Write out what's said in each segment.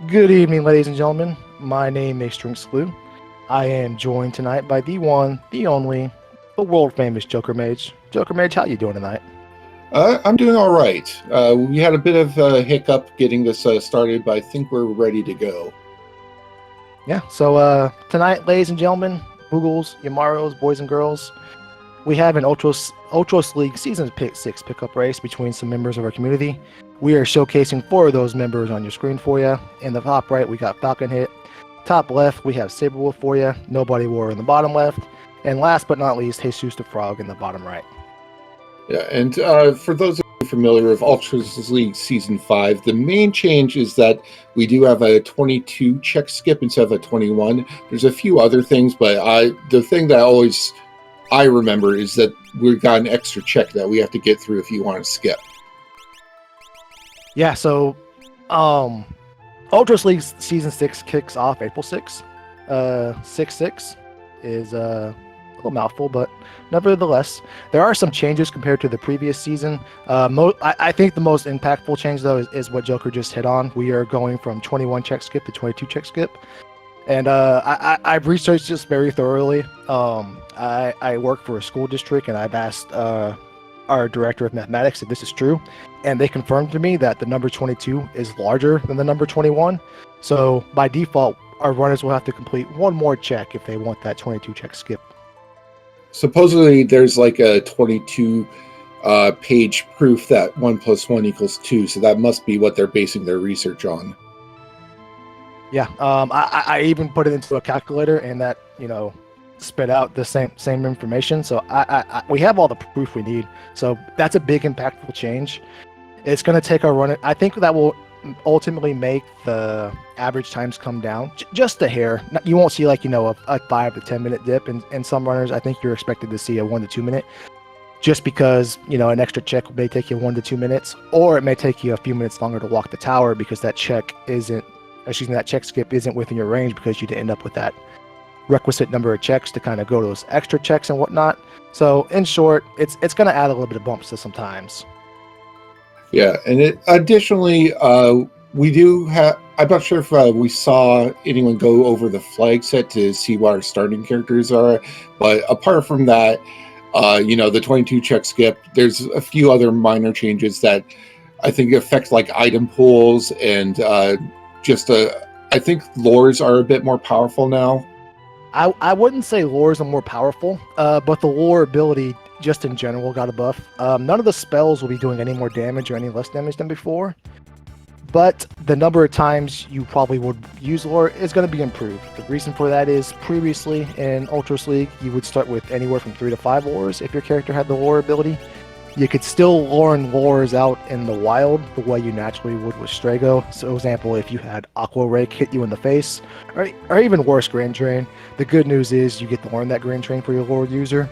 Good evening, ladies and gentlemen. My name is Drinks Glue. I am joined tonight by the one, the only, the world famous Joker Mage. Joker Mage, how you doing tonight? I'm doing all right. We had a bit of a hiccup getting this started, but I think we're ready to go. Yeah, so tonight, ladies and gentlemen, Boogles, Yamaros, boys and girls, we have an Ultros League Season 6 pickup race between some members of our community. We are showcasing 4 of those members on your screen for you. In the top right, we got Falcon Hit. Top left, we have Saberwolf for you. Nobody War in the bottom left. And last but not least, Jesus the Frog in the bottom right. Yeah, and for those of you familiar with Ultras League Season 5, the main change is that we do have a 22 check skip instead of a 21. There's a few other things, but the thing that I remember is that we've got an extra check that we have to get through if you want to skip. Yeah, so Ultras League Season 6 kicks off April 6th. 6-6 is a little mouthful, but nevertheless, there are some changes compared to the previous season. I think the most impactful change, though, is what Joker just hit on. We are going from 21 check skip to 22 check skip. And I've researched this very thoroughly. I work for a school district, and I've asked our director of mathematics if this is true, and they confirmed to me that the number 22 is larger than the number 21. So by default, our runners will have to complete one more check if they want that 22 check skip. Supposedly, there's like a 22 page proof that 1 + 1 = 2, so that must be what they're basing their research on. Yeah, I even put it into a calculator, and that spit out the same information. So we have all the proof we need. So that's a big impactful change. It's going to take our run. I think that will ultimately make the average times come down just a hair. You won't see like a 5 to 10 minute dip in some runners. I think you're expected to see a 1 to 2 minute, just because an extra check may take you 1 to 2 minutes, or it may take you a few minutes longer to walk the tower because that check skip isn't within your range because you didn't end up with that requisite number of checks to kind of go to those extra checks and whatnot. So in short, it's going to add a little bit of bumps to sometimes. Yeah, and additionally, we do have. I'm not sure if we saw anyone go over the flag set to see what our starting characters are, but apart from that, the 22 check skip, there's a few other minor changes that I think affect like item pools and I think lores are a bit more powerful now. I wouldn't say lores are more powerful, but the lore ability just in general got a buff. None of the spells will be doing any more damage or any less damage than before, but the number of times you probably would use lore is going to be improved. The reason for that is previously in Ultras League, you would start with anywhere from 3 to 5 lores if your character had the lore ability. You could still learn lores out in the wild the way you naturally would with Strago. So, for example, if you had Aqua Rake hit you in the face, or even worse, Grand Train, the good news is you get to learn that Grand Train for your lore user.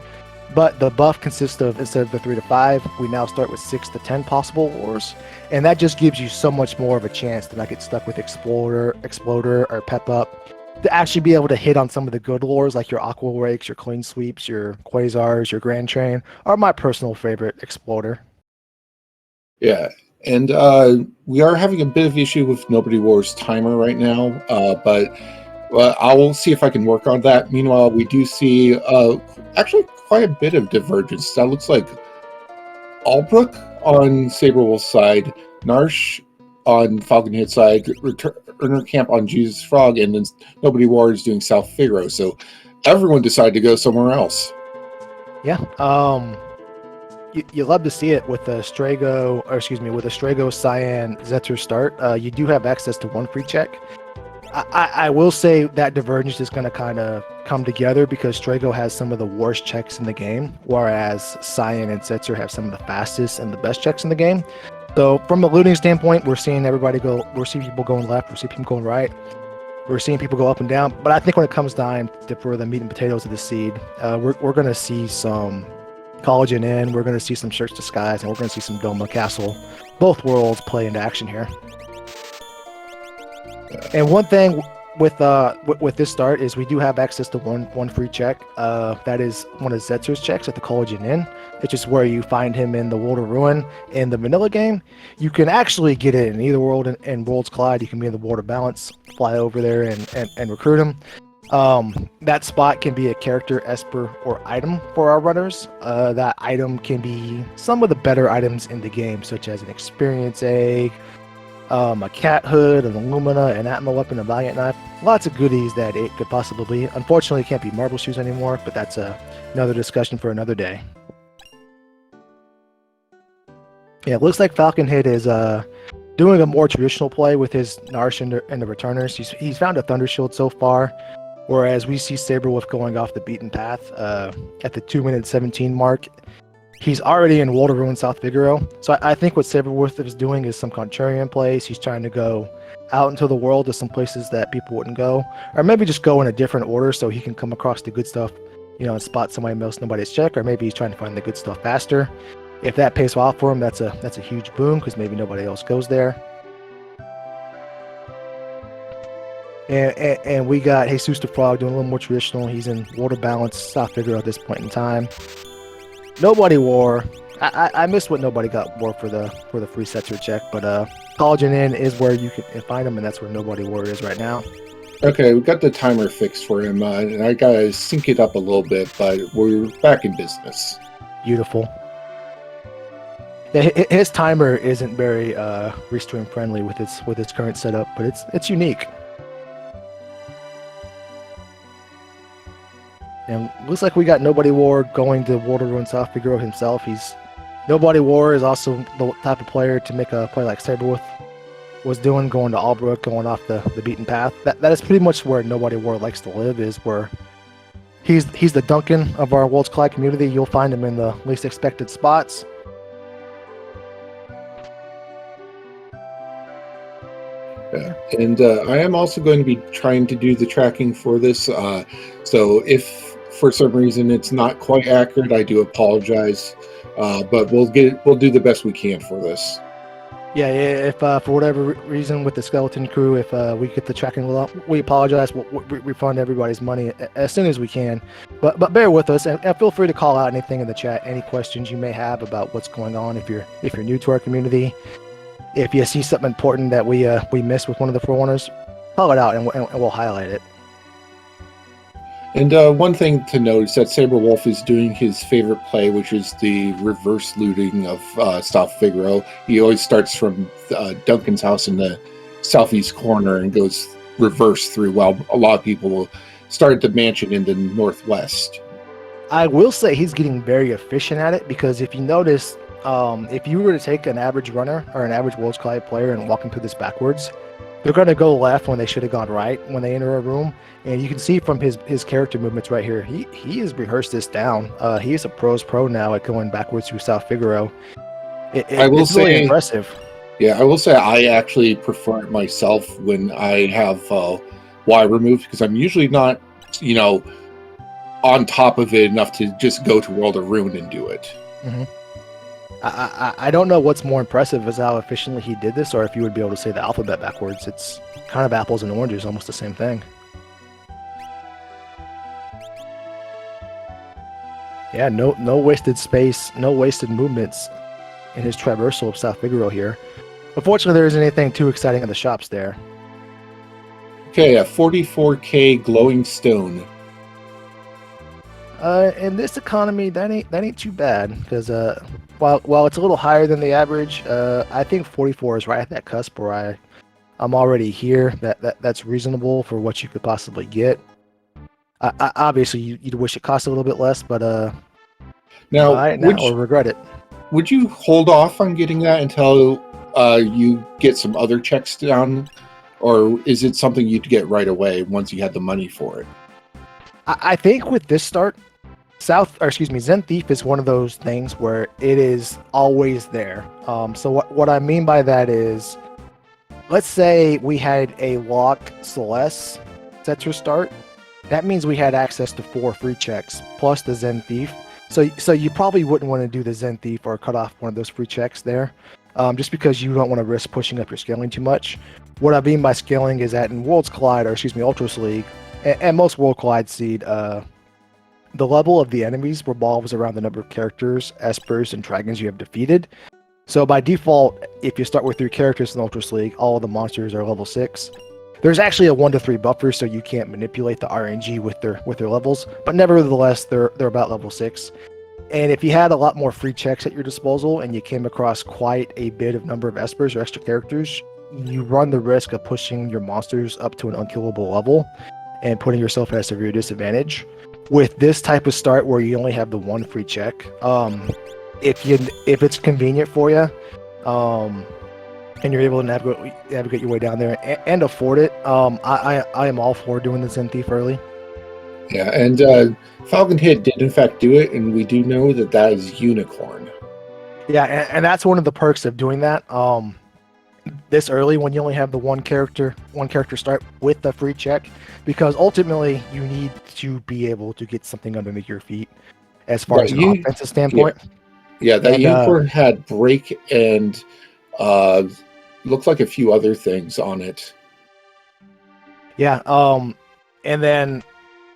But the buff consists of, instead of the 3 to 5, we now start with 6 to 10 possible lores. And that just gives you so much more of a chance to not get stuck with Exploder, or Pep Up, to actually be able to hit on some of the good lores like your Aqua Rakes, your Clean Sweeps, your Quasars, your Grand Train, are my personal favorite Exploder. Yeah, and we are having a bit of issue with Nobody War's timer right now, but I will see if I can work on that. Meanwhile, we do see actually quite a bit of divergence. That looks like Albrook on Saberwolf's side, Narsh on Falcon Hit side, Returner Camp on Jesus Frog, and then Nobody War is doing South Figaro. So everyone decided to go somewhere else. Yeah, you love to see it with the Strago, Cyan Zetzer start. You do have access to 1 free check. I will say that divergence is going to kind of come together because Strago has some of the worst checks in the game, whereas Cyan and Setzer have some of the fastest and the best checks in the game. So from a looting standpoint, we're seeing everybody go. We're seeing people going left. We're seeing people going right. We're seeing people go up and down. But I think when it comes time for the meat and potatoes of the seed, we're going to see some Collagen Inn. We're going to see some Search Disguise, and we're going to see some Doma Castle. Both worlds play into action here. And one thing with this start is we do have access to one free check. That is one of Zetzer's checks at the Collagen Inn. It's just where you find him in the World of Ruin. In the vanilla game, you can actually get it in either world. In Worlds Collide, you can be in the World of Balance, fly over there and recruit him. That spot can be a character, esper, or item for our runners. That item can be some of the better items in the game, such as an experience egg, a cat hood, an Illumina, an Atma weapon, a valiant knife. Lots of goodies that it could possibly be. Unfortunately, it can't be marble shoes anymore, but that's another discussion for another day. Yeah, it looks like Falcon Hit is doing a more traditional play with his Narsh and the returners. He's found a Thunder Shield so far, whereas we see Saberwolf going off the beaten path at the 2-minute 17 mark. He's already in World of Ruin South Figaro, so I think what Saberwolf is doing is some contrarian plays. He's trying to go out into the world to some places that people wouldn't go, or maybe just go in a different order so he can come across the good stuff, and spot somebody else nobody's checked, or maybe he's trying to find the good stuff faster. If that pays off for him, that's a huge boom because maybe nobody else goes there. And we got Jesus the Frog doing a little more traditional. He's in World of Balance, South Figaro at this point in time. Nobody wore. I missed what nobody got wore for the free sets or check, but Collagen Inn is where you can find him, and that's where Nobody Wore is right now. Okay, we got the timer fixed for him, and I gotta sync it up a little bit, but we're back in business. Beautiful. Yeah, his timer isn't very restream friendly with its current setup, but it's unique. And looks like we got Nobody War going to World of Ruin South Figaro himself. Nobody War is also the type of player to make a play like Saberwolf was doing, going to Albrook, going off the beaten path. That is pretty much where Nobody War likes to live, is where he's the Duncan of our Worlds Collide community. You'll find him in the least expected spots. Yeah. And I am also going to be trying to do the tracking for this. So if for some reason it's not quite accurate, I do apologize. But we'll do the best we can for this. Yeah. If for whatever reason with the Skeleton Crew, if we get the tracking wrong, we apologize. We'll refund everybody's money as soon as we can. But bear with us, and feel free to call out anything in the chat, any questions you may have about what's going on if you're new to our community. If you see something important that we missed with one of the Forerunners, call it out and we'll highlight it. And one thing to note is that Saberwolf is doing his favorite play, which is the reverse looting of South Figaro. He always starts from Duncan's house in the southeast corner and goes reverse through, while a lot of people will start at the mansion in the northwest. I will say he's getting very efficient at it, because if you notice, if you were to take an average runner or an average Worlds Collide player and walk them through this backwards, they're going to go left when they should have gone right when they enter a room. And you can see from his character movements right here, he has rehearsed this down. He is a pro now at going backwards through South Figaro. It's really impressive. Yeah, I will say I actually prefer it myself when I have Y removed, because I'm usually not, on top of it enough to just go to World of Ruin and do it. Mm-hmm. I don't know what's more impressive, is how efficiently he did this, or if you would be able to say the alphabet backwards. It's kind of apples and oranges, almost the same thing. Yeah, no wasted space, no wasted movements in his traversal of South Figaro here. Unfortunately, there isn't anything too exciting in the shops there. Okay, a 44k glowing stone. In this economy, that ain't too bad, because while it's a little higher than the average, I think 44 is right at that cusp where I'm already here. That's reasonable for what you could possibly get. Obviously, you'd wish it cost a little bit less, but or regret it. Would you hold off on getting that until you get some other checks down, or is it something you'd get right away once you had the money for it? I think with this start, Zen Thief is one of those things where it is always there. So what I mean by that is, let's say we had a lock Celeste set to start. That means we had access to 4 free checks plus the Zen Thief. So you probably wouldn't want to do the Zen Thief or cut off one of those free checks there, just because you don't want to risk pushing up your scaling too much. What I mean by scaling is that in Worlds Collide, or Ultras League, and most World Collide seed the level of the enemies revolves around the number of characters, espers, and dragons you have defeated. So by default, if you start with 3 characters in Ultras League, all of the monsters are level 6. There's actually a 1 to 3 buffer, so you can't manipulate the RNG with their levels, but nevertheless, they're about level 6. And if you had a lot more free checks at your disposal and you came across quite a bit of number of espers or extra characters, you run the risk of pushing your monsters up to an unkillable level and putting yourself at a severe disadvantage. With this type of start where you only have the 1 free check, if it's convenient for you, and you're able to navigate your way down there and afford it, I am all for doing the Zen Thief early. Yeah, and Falcon Hit did in fact do it, and we do know that that is Unicorn. Yeah, and that's one of the perks of doing that. This early when you only have the one character start with the free check, because ultimately you need to be able to get something underneath your feet as far as an offensive standpoint. Yeah, that Unicorn had break and looked like a few other things on it. Yeah, and then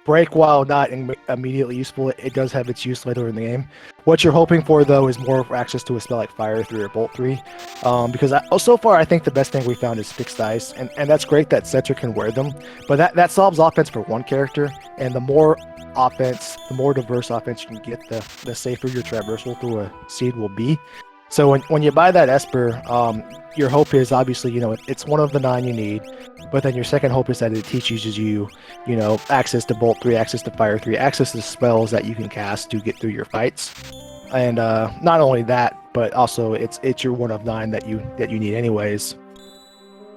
break, while not immediately useful, it does have its use later in the game. What you're hoping for, though, is more access to a spell like Fire 3 or Bolt 3. Because so far, I think the best thing we found is Fixed Dice. And that's great that Cedric can wear them. But that solves offense for one character. And the more offense, the more diverse offense you can get, the safer your traversal through a seed will be. So when you buy that Esper, your hope is obviously, it's one of the 9 you need. But then your second hope is that it teaches you, access to Bolt 3, access to Fire 3, access to spells that you can cast to get through your fights. And not only that, but also it's your 1 of 9 that you need anyways.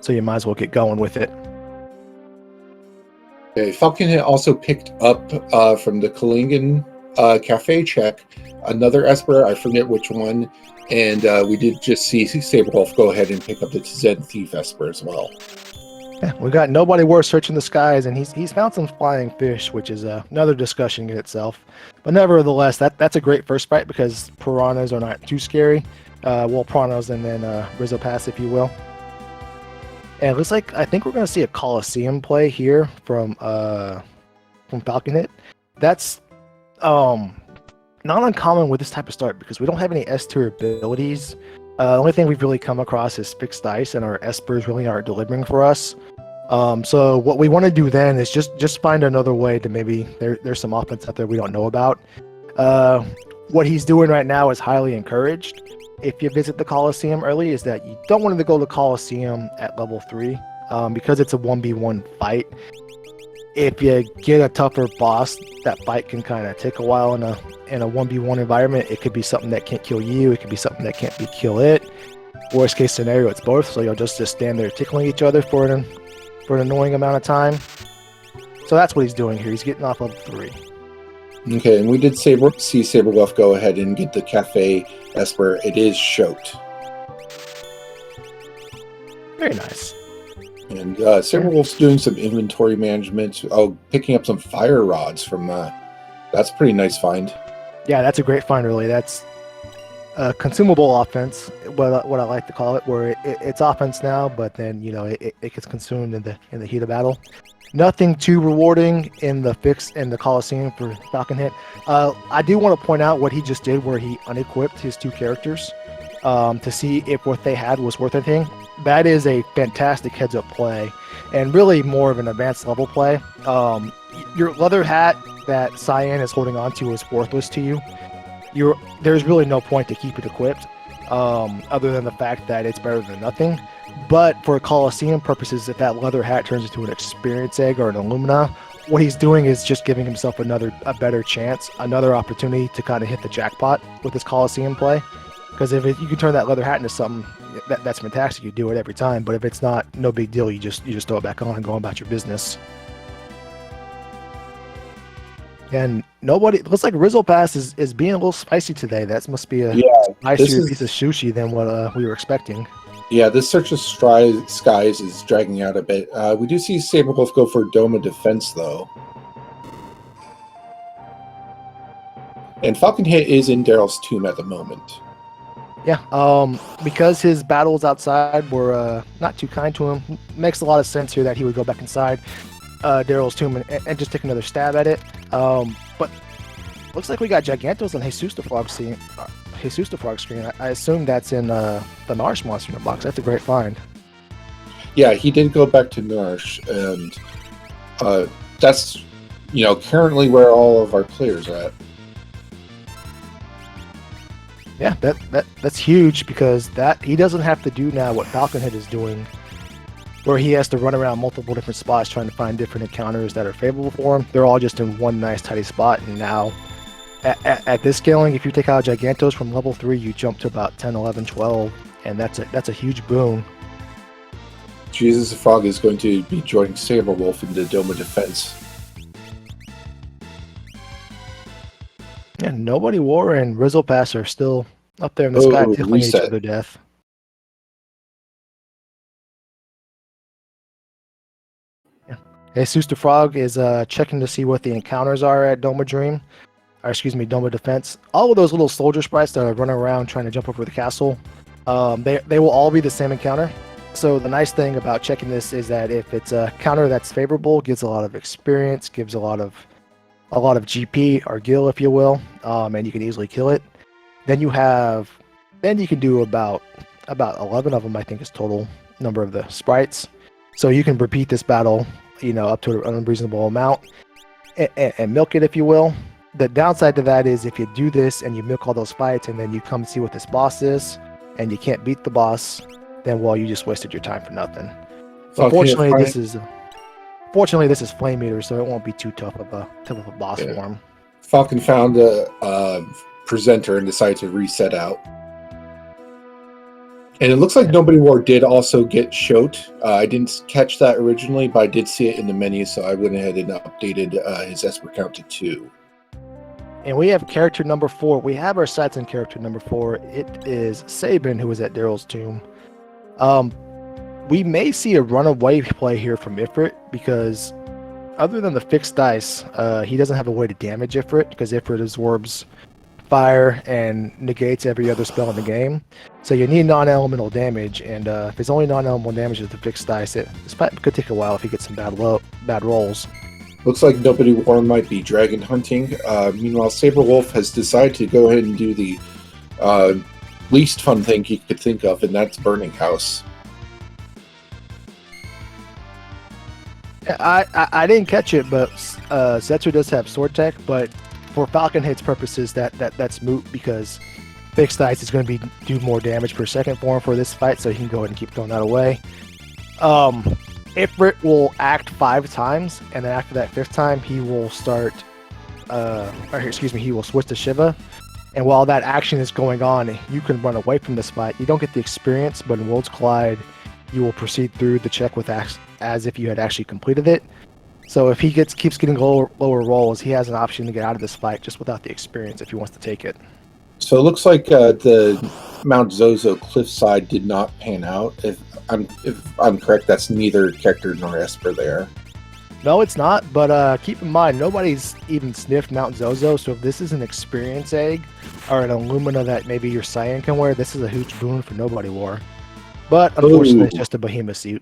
So you might as well get going with it. Okay, Falcon had also picked up from the Kalingan Cafe check another Esper, I forget which one, and we did just see Saberwolf go ahead and pick up the Zen Thief Esper as well. Yeah, we got Nobody Worth searching the skies, and he's found some flying fish, which is another discussion in itself. But nevertheless, that's a great first fight because piranhas are not too scary. Piranhas and then Rizzo Pass, if you will. And it looks like I think we're going to see a Coliseum play here from Falcon Hit. That's not uncommon with this type of start because we don't have any S tier abilities. The only thing we've really come across is Fixed Dice, and our Espers really aren't delivering for us. So what we want to do then is just find another way to maybe there's some offense out there we don't know about. What he's doing right now is highly encouraged. If you visit the Coliseum early, is that you don't want to go to the Coliseum at level 3 because it's a 1v1 fight. If you get a tougher boss, that fight can kind of take a while in a 1v1 environment. It could be something that can't kill you. It could be something that can't kill it. Worst case scenario, it's both. So you'll just stand there tickling each other for an annoying amount of time. So that's what he's doing here. He's getting off level 3. Okay, and we did see Saberwolf go ahead and get the Cafe Esper. It is Shote. Very nice. And Saberwolf's doing some inventory management. Oh, picking up some fire rods from that's a pretty nice find. Yeah, that's a great find, really. That's a consumable offense, what I like to call it, where it's offense now, but then it gets consumed in the heat of battle. Nothing too rewarding in the Coliseum for Falcon Hit. I do want to point out what he just did, where he unequipped his 2 characters to see if what they had was worth anything. That is a fantastic heads-up play, and really more of an advanced level play. Your leather hat that Cyan is holding on to is worthless to you. There's really no point to keep it equipped, other than the fact that it's better than nothing. But for Coliseum purposes, if that leather hat turns into an experience egg or an Illumina, what he's doing is just giving himself a better chance, another opportunity to kind of hit the jackpot with this Coliseum play. Because if you can turn that leather hat into something that's fantastic, you do it every time. But if it's not, no big deal. You just throw it back on and go about your business. And nobody looks like Rizzo Pass is being a little spicy today. That must be a spicier piece of sushi than what we were expecting. Yeah, this Search of Skies is dragging out a bit. We do see Saberwolf go for Dome of Defense, though. And Falcon Hit is in Daryl's tomb at the moment. Yeah, because his battles outside were not too kind to him, makes a lot of sense here that he would go back inside Daryl's tomb and just take another stab at it. But Looks like we got Gigantos and Jesus the Frog scene. Jesus the Frog screen. I assume that's in the Marsh monster in the box. That's a great find. Yeah, he did go back to Nourish, and that's currently where all of our players are at. Yeah, that's huge because that he doesn't have to do now what Falconhead is doing, where he has to run around multiple different spots trying to find different encounters that are favorable for him. They're all just in one nice tidy spot, and now at this scaling, if you take out Gigantos from level 3, you jump to about 10, 11, 12, and that's a huge boon. Jesus the Frog is going to be joining Saberwolf in the Dome of Defense. Yeah, Nobody War and Rizzlepass are still up there in the sky, tickling each other to death. Yeah. Jesus the Frog is checking to see what the encounters are at Dome of Dream. Or excuse me, Dome of Defense. All of those little soldier sprites that are running around trying to jump over the castle, they will all be the same encounter. So the nice thing about checking this is that if it's a counter that's favorable, gives a lot of experience, gives a lot of GP or gil, if you will, and you can easily kill it. Then you can do about 11 of them, I think, is total number of the sprites. So you can repeat this battle, up to an unreasonable amount, and milk it, if you will. The downside to that is if you do this and you milk all those fights and then you come see what this boss is and you can't beat the boss, then you just wasted your time for nothing. But fortunately, this is Flame Eater, so it won't be too tough of a boss for him. Falcon found a presenter and decided to reset out. And it looks like Nobody War did also get Shote. I didn't catch that originally, but I did see it in the menu, so I went ahead and updated his Esper count to 2. And we have character number 4. We have our sights on character number 4. It is Sabin, who is at Daryl's tomb. We may see a runaway play here from Ifrit, because other than the fixed dice, he doesn't have a way to damage Ifrit, because Ifrit absorbs fire and negates every other spell in the game. So you need non-elemental damage, and if it's only non-elemental damage with the fixed dice, this fight could take a while if he gets some bad rolls. Looks like Nobody War might be dragon hunting. Meanwhile, Saberwolf has decided to go ahead and do the least fun thing he could think of, and that's Burning House. Yeah, I didn't catch it, but Zetsu does have sword tech, but for Falconhead's purposes, that's moot because fixed dice is going to do more damage per second for him for this fight, so he can go ahead and keep throwing that away. Ifrit will act 5 times, and then after that 5th time, he will he will switch to Shiva. And while that action is going on, you can run away from this fight. You don't get the experience, but in Worlds Collide, you will proceed through the check with as if you had actually completed it. So if he keeps getting lower rolls, he has an option to get out of this fight just without the experience if he wants to take it. So it looks like the Mount Zozo cliffside did not pan out. If I'm correct, that's neither character nor Esper there. No, it's not, but keep in mind, nobody's even sniffed Mount Zozo, so if this is an experience egg or an Illumina that maybe your Cyan can wear, this is a huge boon for Nobody War. But unfortunately, it's just a behemoth suit.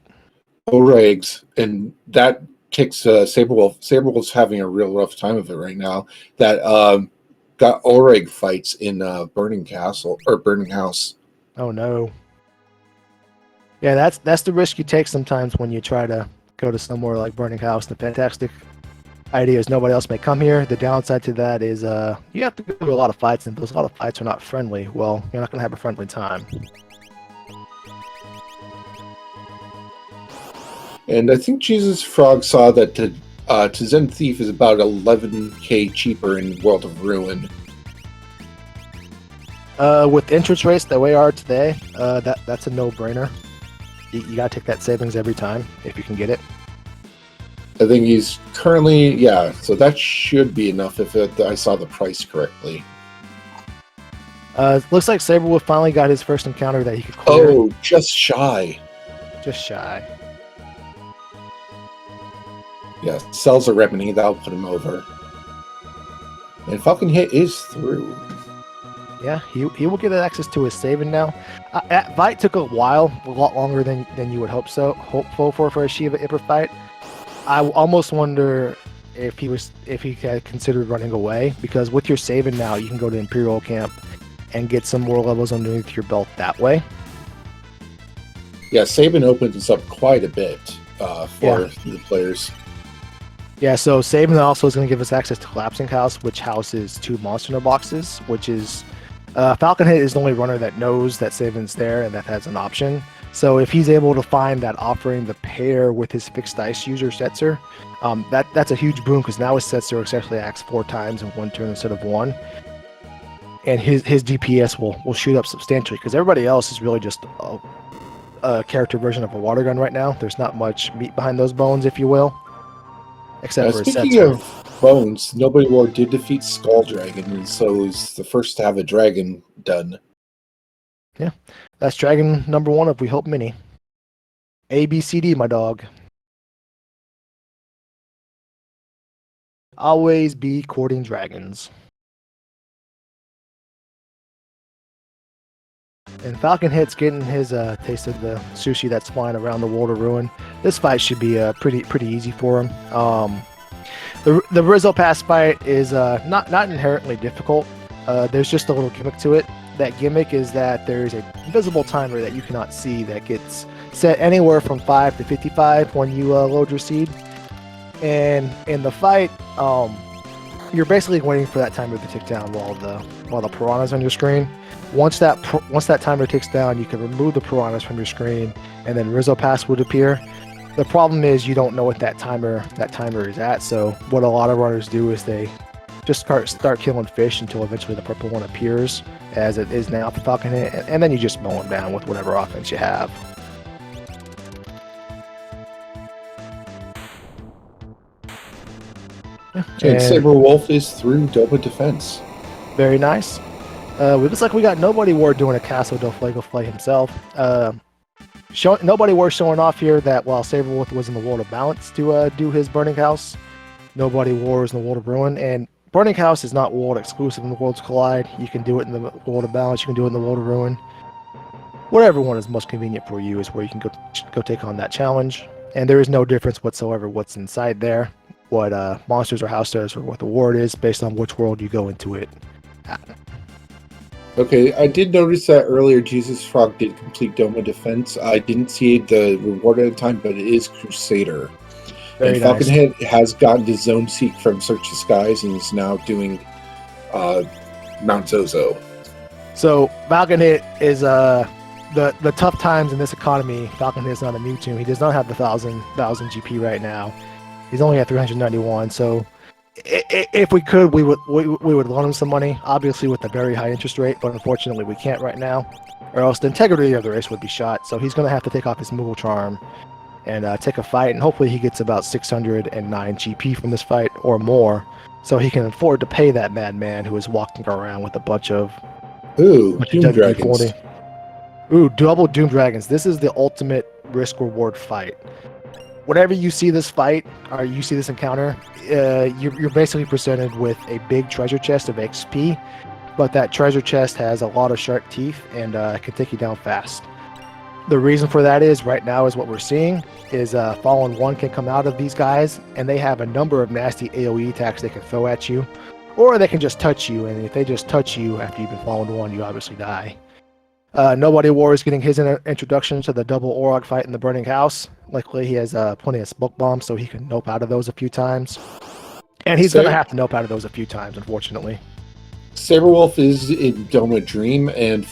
Oregs, and that kicks Saberwolf. Saberwolf's having a real rough time of it right now. That got Oreg fights in Burning Castle or Burning House. Oh no. Yeah, that's the risk you take sometimes when you try to go to somewhere like Burning House. The fantastic idea is nobody else may come here. The downside to that is you have to go through a lot of fights, and those a lot of fights are not friendly. Well, you're not going to have a friendly time. And I think Jesus Frog saw that Zen Thief is about 11k cheaper in World of Ruin. With interest rates the way they are today, that's a no-brainer. You gotta take that savings every time if you can get it. I think he's currently, so that should be enough if I saw the price correctly. Looks like Saberwolf finally got his first encounter that he could clear. Oh, just shy. Just shy. Yeah, sells a remedy, that'll put him over. And Falcon Hit is through. Yeah, he will get access to his saving now. That fight took a while, a lot longer than you would hope for a Shiva Ipper fight. I almost wonder if he had considered running away, because with your saving now, you can go to Imperial Camp and get some more levels underneath your belt that way. Yeah, Saban opens up quite a bit for the players. Yeah, so Saban also is going to give us access to Collapsing House, which houses 2 Monster boxes, which is Falcon Hit is the only runner that knows that Saban's there and that has an option. So if he's able to find that offering the pair with his fixed dice user Setzer, that's a huge boon, because now his Setzer actually acts 4 times in 1 turn instead of 1. And his DPS will shoot up substantially, because everybody else is really just a character version of a water gun right now. There's not much meat behind those bones, if you will. Except for speaking of bones, Nobody War did defeat Skull Dragon, and so is the first to have a dragon done. Yeah, that's dragon number 1 of We Hope Mini. ABCD, my dog. Always be courting dragons. And Falcon Hit's getting his taste of the sushi that's flying around the world of ruin. This fight should be pretty easy for him. The Rizzo Pass fight is not inherently difficult. There's just a little gimmick to it. That gimmick is that there's a invisible timer that you cannot see that gets set anywhere from 5 to 55 when you load your seed. And in the fight, you're basically waiting for that timer to tick down while the piranha's on your screen. Once that timer ticks down, you can remove the piranhas from your screen, and then Rizzo Pass would appear. The problem is you don't know what that timer is at. So what a lot of runners do is they just start killing fish until eventually the purple one appears, as it is now for Falcon Hit, and then you just mow them down with whatever offense you have. And Saber Wolf is through Doma Defense. Very nice. It looks like we got Nobody War doing a Castle Del Fuego play himself. Nobody War showing off here that while Saberwolf was in the World of Balance to do his Burning House, Nobody War is in the World of Ruin. And Burning House is not world exclusive in the Worlds Collide. You can do it in the World of Balance, you can do it in the World of Ruin. Whatever one is most convenient for you is where you can go take on that challenge. And there is no difference whatsoever what's inside there, what monsters or house does, or what the ward is, based on which world you go into it at. Okay, I did notice that earlier Jesus Frog did complete Doma Defense. I didn't see the reward at the time, but it is Crusader. Very and Falcon nice. Head has gotten the Zone Seek from Search the Skies and is now doing Mount Zozo. So Falcon Hit is the tough times in this economy. Falcon Hit is not immune to. He does not have the 1,000 GP right now. He's only at 391. So if we could, we would loan him some money, obviously with a very high interest rate, but unfortunately we can't right now, or else the integrity of the race would be shot. So he's going to have to take off his Moogle Charm and take a fight, and hopefully he gets about 609 GP from this fight or more, so he can afford to pay that madman who is walking around with a bunch of Doom Dragons. Ooh, double Doom Dragons. This is the ultimate risk reward fight. Whenever you see this fight, or you see this encounter, you're basically presented with a big treasure chest of XP, but that treasure chest has a lot of sharp teeth and can take you down fast. The reason for that is, right now is what we're seeing, is Fallen 1 can come out of these guys, and they have a number of nasty AoE attacks they can throw at you, or they can just touch you, and if they just touch you after you've been Fallen 1, you obviously die. Nobody War is getting his introduction to the double Orog fight in the Burning House. Luckily, he has plenty of smoke bombs, so he can nope out of those a few times. And he's going to have to nope out of those a few times, unfortunately. Saberwolf is in Doma Dream and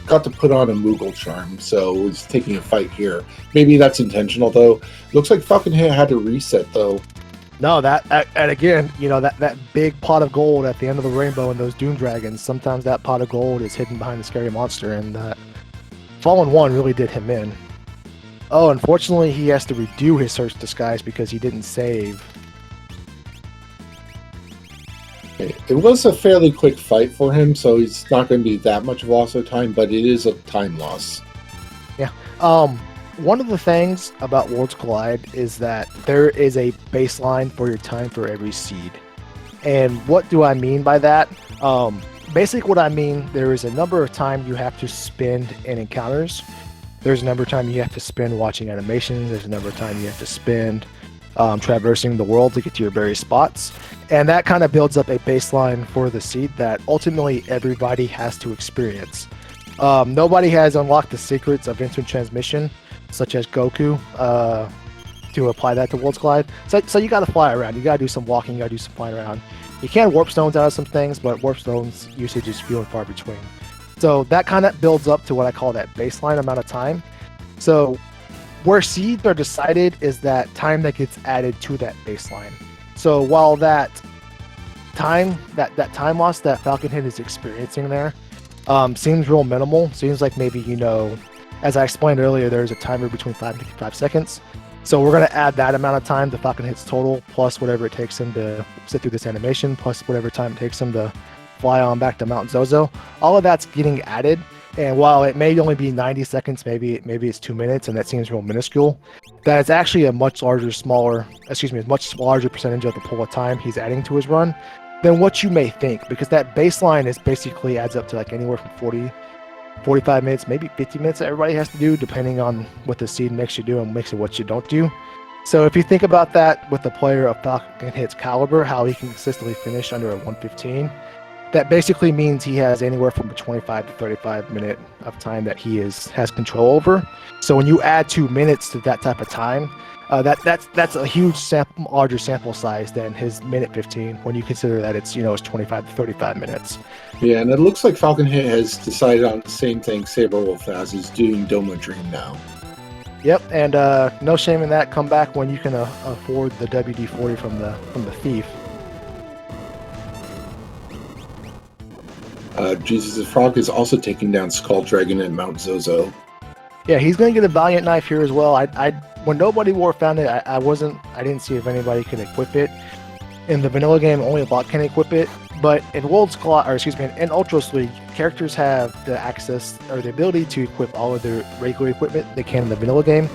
got to put on a Moogle Charm, so he's taking a fight here. Maybe that's intentional, though. Looks like Falcon had to reset, though. No, and again, that big pot of gold at the end of the rainbow and those Doom Dragons, sometimes that pot of gold is hidden behind the scary monster, and Fallen 1 really did him in. Oh, unfortunately, he has to redo his Search Disguise because he didn't save. It was a fairly quick fight for him, so it's not going to be that much of loss of time, but it is a time loss. Yeah. One of the things about Worlds Collide is that there is a baseline for your time for every seed. And what do I mean by that? Basically what I mean, there is a number of time you have to spend in encounters. There's a number of time you have to spend watching animations. There's a number of time you have to spend traversing the world to get to your various spots. And that kind of builds up a baseline for the seed that ultimately everybody has to experience. Nobody has unlocked the secrets of instant transmission, such as Goku, to apply that to Worlds Collide. So you got to fly around. You got to do some walking. You got to do some flying around. You can warp stones out of some things, but warp stones usage is few and far between. So that kind of builds up to what I call that baseline amount of time. So where seeds are decided is that time that gets added to that baseline. So while that time loss that Falcon Hit is experiencing there seems real minimal, seems like maybe, as I explained earlier, there's a timer between 5 and 55 seconds. So we're going to add that amount of time to Falcon Hit's total, plus whatever it takes him to sit through this animation, plus whatever time it takes him to fly on back to Mount Zozo. All of that's getting added. And while it may only be 90 seconds, maybe it's 2 minutes, and that seems real minuscule, that is actually a much larger percentage of the pull of time he's adding to his run than what you may think, because that baseline is basically adds up to like anywhere from 40, 45 minutes, maybe 50 minutes that everybody has to do, depending on what the seed makes you do and makes it what you don't do. So if you think about that with the player of Falcon Hit's caliber, how he can consistently finish under a 115, that basically means he has anywhere from a 25 to 35 minute of time that he has control over. So when you add 2 minutes to that type of time, that's a huge larger sample size than his minute 15 when you consider that it's 25 to 35 minutes. Yeah, and it looks like Falcon Hit has decided on the same thing Saberwolf has, is doing Doma Dream now. Yep, and no shame in that. Come back when you can afford the WD-40 from the thief. Jesus the Frog is also taking down Skull Dragon at Mount Zozo. Yeah, he's going to get a Valiant knife here as well. When Nobody War found it, I didn't see if anybody could equip it. In the vanilla game, only Locke can equip it. But in Worlds Collide, in Ultros League, characters have the access or the ability to equip all of their regular equipment they can in the vanilla game.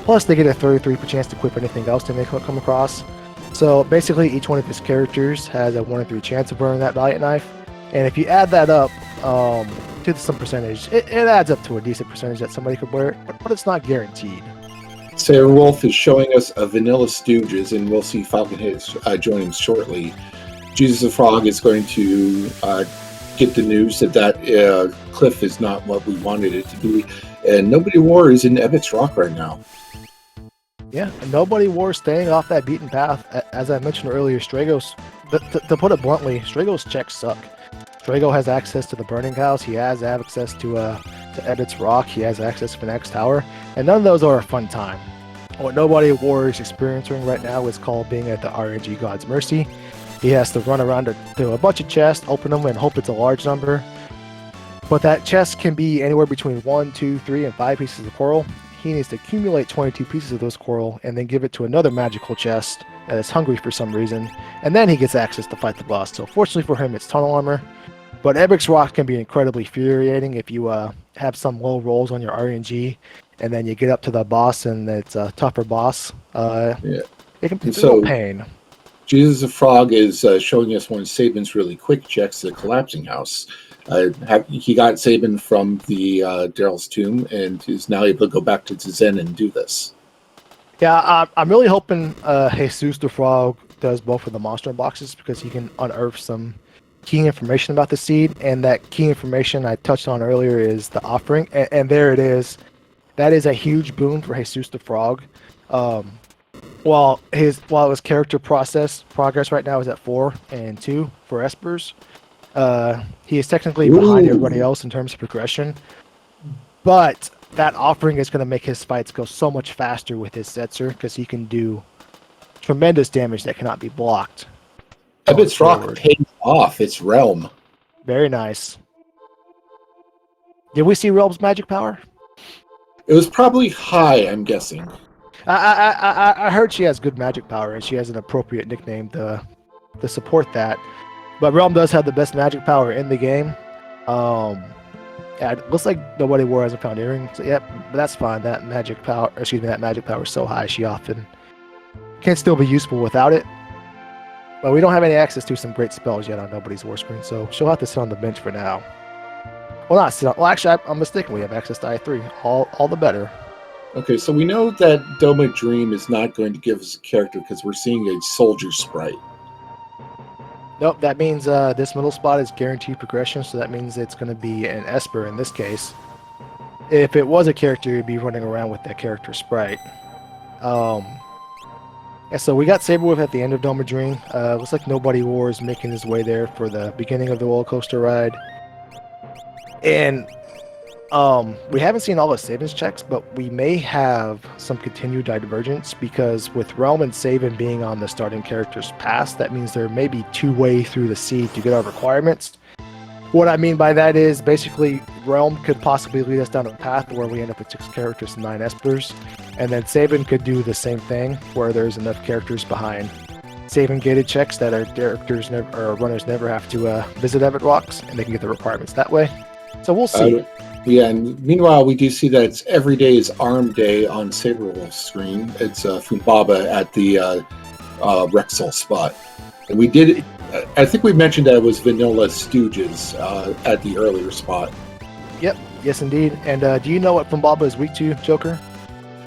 Plus, they get a 33% chance to equip anything else they may come across. So basically, each one of his characters has a 1 in 3 chance of burning that Valiant knife. And if you add that up to some percentage, it adds up to a decent percentage that somebody could wear it, but it's not guaranteed. Saberwolf is showing us a Vanilla Stooges, and we'll see Falcon Hit join him shortly. Jesus the Frog is going to get the news that cliff is not what we wanted it to be, and Nobody War is in Ebbets Rock right now. Yeah, and Nobody War staying off that beaten path. As I mentioned earlier, Strago's, to put it bluntly, Strago's checks suck. Strago has access to the Burning House, he has access to Ebbets Rock, he has access to Phoenix Tower, and none of those are a fun time. What Nobody War is experiencing right now is called being at the RNG God's Mercy. He has to run around to a bunch of chests, open them, and hope it's a large number. But that chest can be anywhere between 1, 2, 3, and 5 pieces of coral. He needs to accumulate 22 pieces of those coral and then give it to another magical chest that is hungry for some reason, and then he gets access to fight the boss. So fortunately for him, it's tunnel armor. But Ebbets Rock can be incredibly infuriating if you have some low rolls on your RNG, and then you get up to the boss and it's a tougher boss. It can be a pain. Jesus the Frog is showing us one of Saban's really quick checks, the Collapsing House. He got Saban from the Daryl's Tomb and is now able to go back to Zen and do this. Yeah, I'm really hoping Jesus the Frog does both of the monster boxes, because he can unearth some key information about the seed, and that key information I touched on earlier is the offering, and there it is. That is a huge boon for Jesus the Frog. While his character progress right now is at 4 and 2 for espers, he is technically behind everybody else in terms of progression, but that offering is going to make his fights go so much faster with his Setzer, because he can do tremendous damage that cannot be blocked. Ebbets Rock pays off its Realm. Very nice. Did we see Realm's magic power? It was probably high, I'm guessing. I heard she has good magic power, and she has an appropriate nickname to support that. But Realm does have the best magic power in the game. Yeah, it looks like Nobody War hasn't found earrings. So, yep, but that's fine. That magic power is so high, she often can still be useful without it. But we don't have any access to some great spells yet on Nobody's War screen, so she'll have to sit on the bench for now. Well, not sit on. Well, actually, I'm mistaken. We have access to I3. All the better. Okay, so we know that Doma Dream is not going to give us a character because we're seeing a soldier sprite. Nope, that means this middle spot is guaranteed progression, so that means it's going to be an Esper in this case. If it was a character, you'd be running around with that character sprite. Yeah, so we got Saberwolf at the end of Doma Dream. Looks like Nobody War is making his way there for the beginning of the roller coaster ride. And we haven't seen all the savings checks, but we may have some continued divergence because with Realm and Saban being on the starting character's pass, that means there may be two way through the seed to get our requirements. What I mean by that is basically Realm could possibly lead us down a path where we end up with 6 characters and 9 espers, and then Saban could do the same thing where there's enough characters behind Saban gated checks that our characters or runners never have to visit Event Rocks, and they can get the requirements that way. So we'll see. Yeah, and meanwhile, we do see that it's every day is Arm Day on Saberwolf's screen. It's Fumbaba at the Rexall spot. And we did, I think we mentioned that it was Vanilla Stooges at the earlier spot. Yep, yes indeed. And do you know what Fumbaba is weak to, Joker?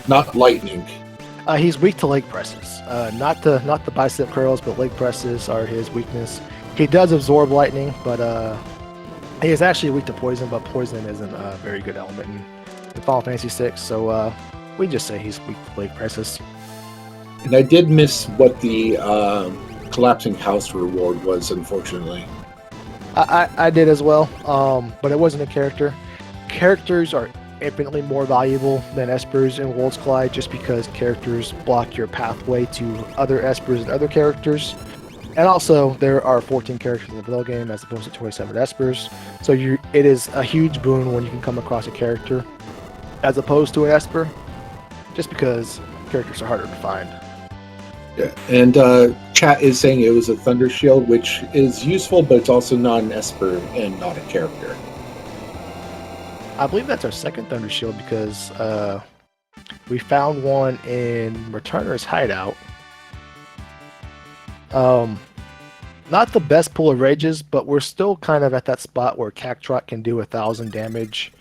Not lightning. He's weak to leg presses. Not the bicep curls, but leg presses are his weakness. He does absorb lightning, but he is actually weak to poison, but poison isn't a very good element in Final Fantasy VI, so we just say he's weak to leg presses. And I did miss what the collapsing house reward was, unfortunately. I did as well, but it wasn't a character. Characters are infinitely more valuable than espers in Worlds Collide just because characters block your pathway to other espers and other characters. And also, there are 14 characters in the Vanilla game as opposed to 27 espers. So it is a huge boon when you can come across a character as opposed to an esper, just because characters are harder to find. Yeah, and chat is saying it was a Thunder Shield, which is useful, but it's also not an esper and not a character. I believe that's our second Thunder Shield because we found one in Returner's Hideout. Not the best pool of rages, but we're still kind of at that spot where Cactrot can do 1,000 damage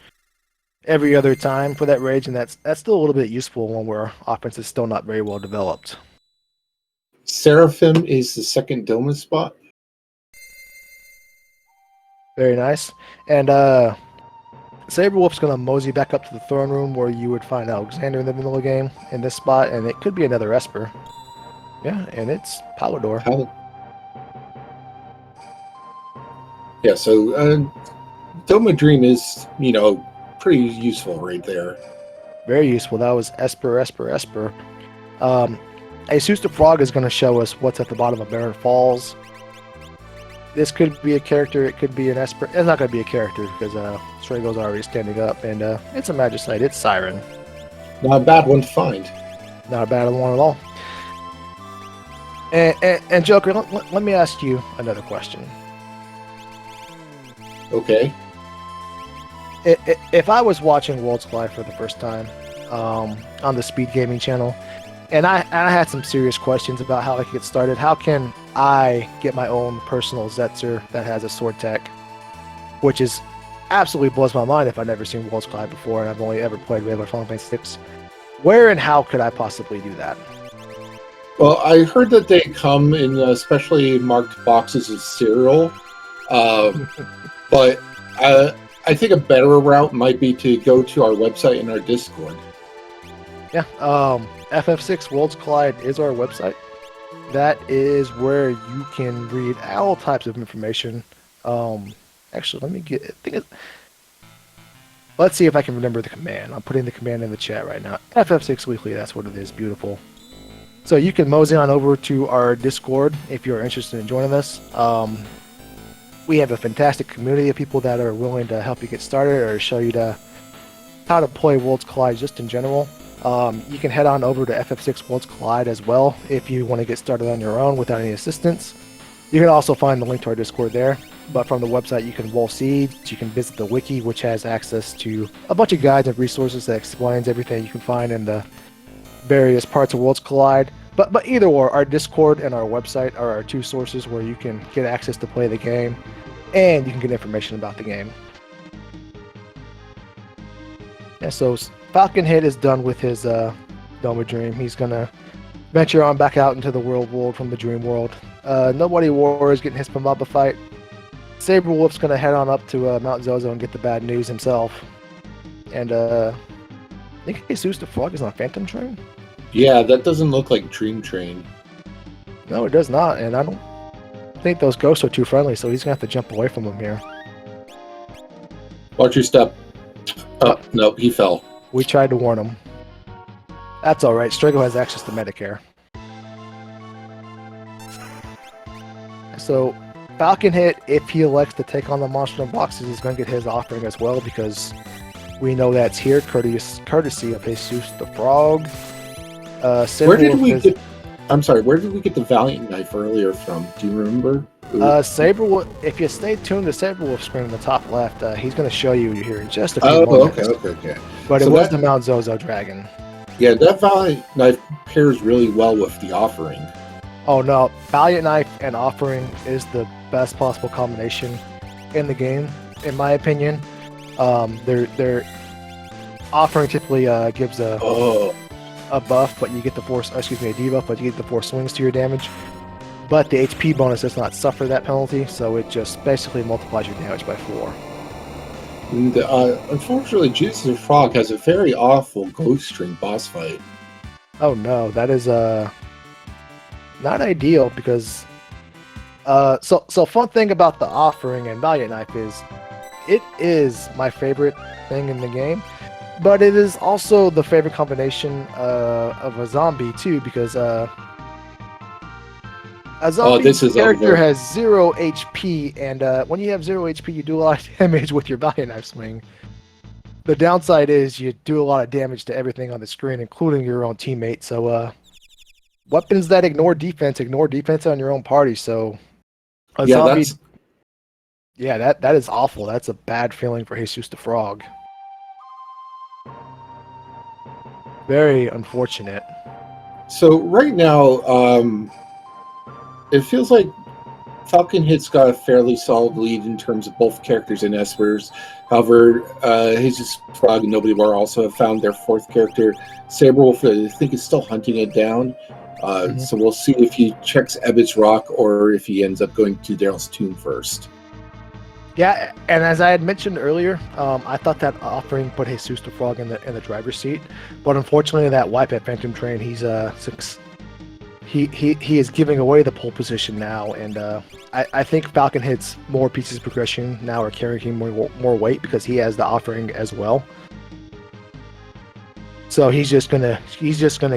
every other time for that rage, and that's still a little bit useful when our offense is still not very well developed. Seraphim is the second Doma spot. Very nice. And Saberwolf's going to mosey back up to the throne room where you would find Alexander in the vanilla game in this spot, and it could be another Esper. Yeah, and it's Palador. Yeah, so Doma Dream is, pretty useful right there. Very useful. That was Esper. Asus the Frog is going to show us what's at the bottom of Barren Falls. This could be a character, it could be an Esper. It's not going to be a character because Strago's already standing up, and it's a Magicite. It's Siren. Not a bad one to find. Not a bad one at all. And Joker, let me ask you another question. Okay. If I was watching Worlds Collide for the first time on the Speed Gaming channel, and I had some serious questions about how I could get started, how can I get my own personal Zetzer that has a sword tech, which is absolutely blows my mind if I've never seen Worlds Collide before and I've only ever played regular Final Fantasy VI. Where and how could I possibly do that? Well, I heard that they come in specially marked boxes of cereal, but I think a better route might be to go to our website and our Discord. Yeah, FF6 Worlds Collide is our website. That is where you can read all types of information. Actually, let me get. Let's see if I can remember the command. I'm putting the command in the chat right now. FF6 Weekly. That's what it is. Beautiful. So you can mosey on over to our Discord if you're interested in joining us. We have a fantastic community of people that are willing to help you get started or show you how to play Worlds Collide just in general. You can head on over to FF6 Worlds Collide as well if you want to get started on your own without any assistance. You can also find the link to our Discord there. But from the website, you can roll seeds. You can visit the wiki, which has access to a bunch of guides and resources that explains everything you can find in the various parts of Worlds Collide. But either or, our Discord and our website are our two sources where you can get access to play the game, and you can get information about the game. Yeah, so Falcon Hit is done with his Dome of Dream. He's gonna venture on back out into the real world from the dream world. Nobody War is getting his Pambaba fight. Saberwolf's gonna head on up to Mount Zozo and get the bad news himself. And I think Jesus the Frog is on Phantom Train. Yeah, that doesn't look like Dream Train. No, it does not, and I don't think those ghosts are too friendly, so he's gonna have to jump away from them here. Watch your step. Oh, no, he fell. We tried to warn him. That's alright, Strigo has access to Medicare. So, Falcon Hit, if he elects to take on the monster in boxes, is going to get his offering as well, because we know that's here, courtesy of Jesus the Frog. Where did we get... I'm sorry, where did we get the Valiant knife earlier from? Do you remember? Saberwolf, if you stay tuned to Saberwolf screen in the top left, he's going to show you here in just a few moments. Okay. But so it was the Mount Zozo dragon. Yeah, that Valiant knife pairs really well with the offering. Oh no, Valiant knife and offering is the best possible combination in the game, in my opinion. Their offering typically gives a buff, but you get the force. Excuse me, a debuff, but you get the 4 swings to your damage. But the HP bonus does not suffer that penalty, so it just basically multiplies your damage by 4. And, unfortunately, Jesus the Frog has a very awful Ghost String boss fight. Oh no, that is not ideal because so fun thing about the offering and Valiant Knife is it is my favorite thing in the game, but it is also the favorite combination of a zombie too, because a zombie character has 0 HP, and when you have 0 HP, you do a lot of damage with your Valiant Knife swing. The downside is you do a lot of damage to everything on the screen, including your own teammate. So weapons that ignore defense on your own party. So a zombie, that is awful. That's a bad feeling for Jesus the Frog. Very unfortunate. So right now, it feels like Falcon Hit's got a fairly solid lead in terms of both characters and espers. However, Jesus Frog and Nobody War also have found their 4th character. Saberwolf, I think, is still hunting it down. So we'll see if he checks Ebbett's Rock or if he ends up going to Daryl's Tomb first. Yeah, and as I had mentioned earlier, I thought that offering put Jesus the Frog in the driver's seat, but unfortunately, that wipe at Phantom Train, he's he is giving away the pole position now, and I think Falcon Hit's more pieces of progression now are carrying him more weight because he has the offering as well. So he's just gonna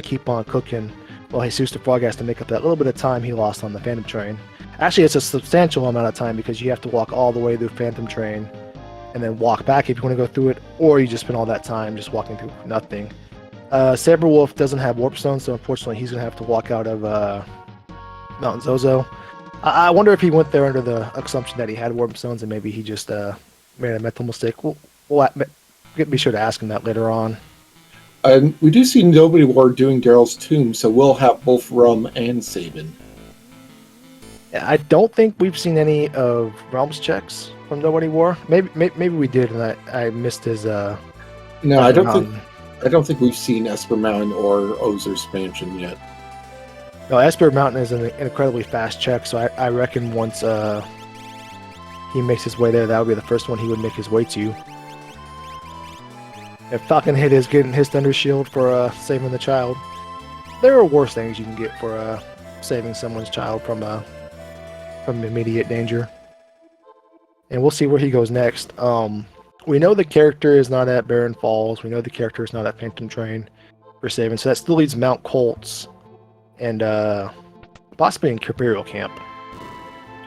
keep on cooking. Well, Jesus the Frog has to make up that little bit of time he lost on the Phantom Train. Actually, it's a substantial amount of time because you have to walk all the way through Phantom Train and then walk back if you want to go through it, or you just spend all that time just walking through nothing. Saberwolf doesn't have Warp Stone, so unfortunately he's going to have to walk out of Mount Zozo. I wonder if he went there under the assumption that he had Warp Stones and maybe he just made a mental mistake. We'll be sure to ask him that later on. We do see Nobody War doing Daryl's Tomb, so we'll have both Rum and Sabin. I don't think we've seen any of Realms checks from Nobody War. Maybe we did, and I missed his. No, I don't think we've seen Esper Mountain or Ozer's Mansion yet. No, Esper Mountain is an incredibly fast check, so I reckon once he makes his way there, that would be the first one he would make his way to. If Falcon Hit is getting his Thunder Shield for saving the child, there are worse things you can get for saving someone's child from immediate danger. And we'll see where he goes next. We know the character is not at Barren Falls. We know the character is not at Phantom Train for saving. So that still leaves Mount Colts and possibly in Imperial Camp.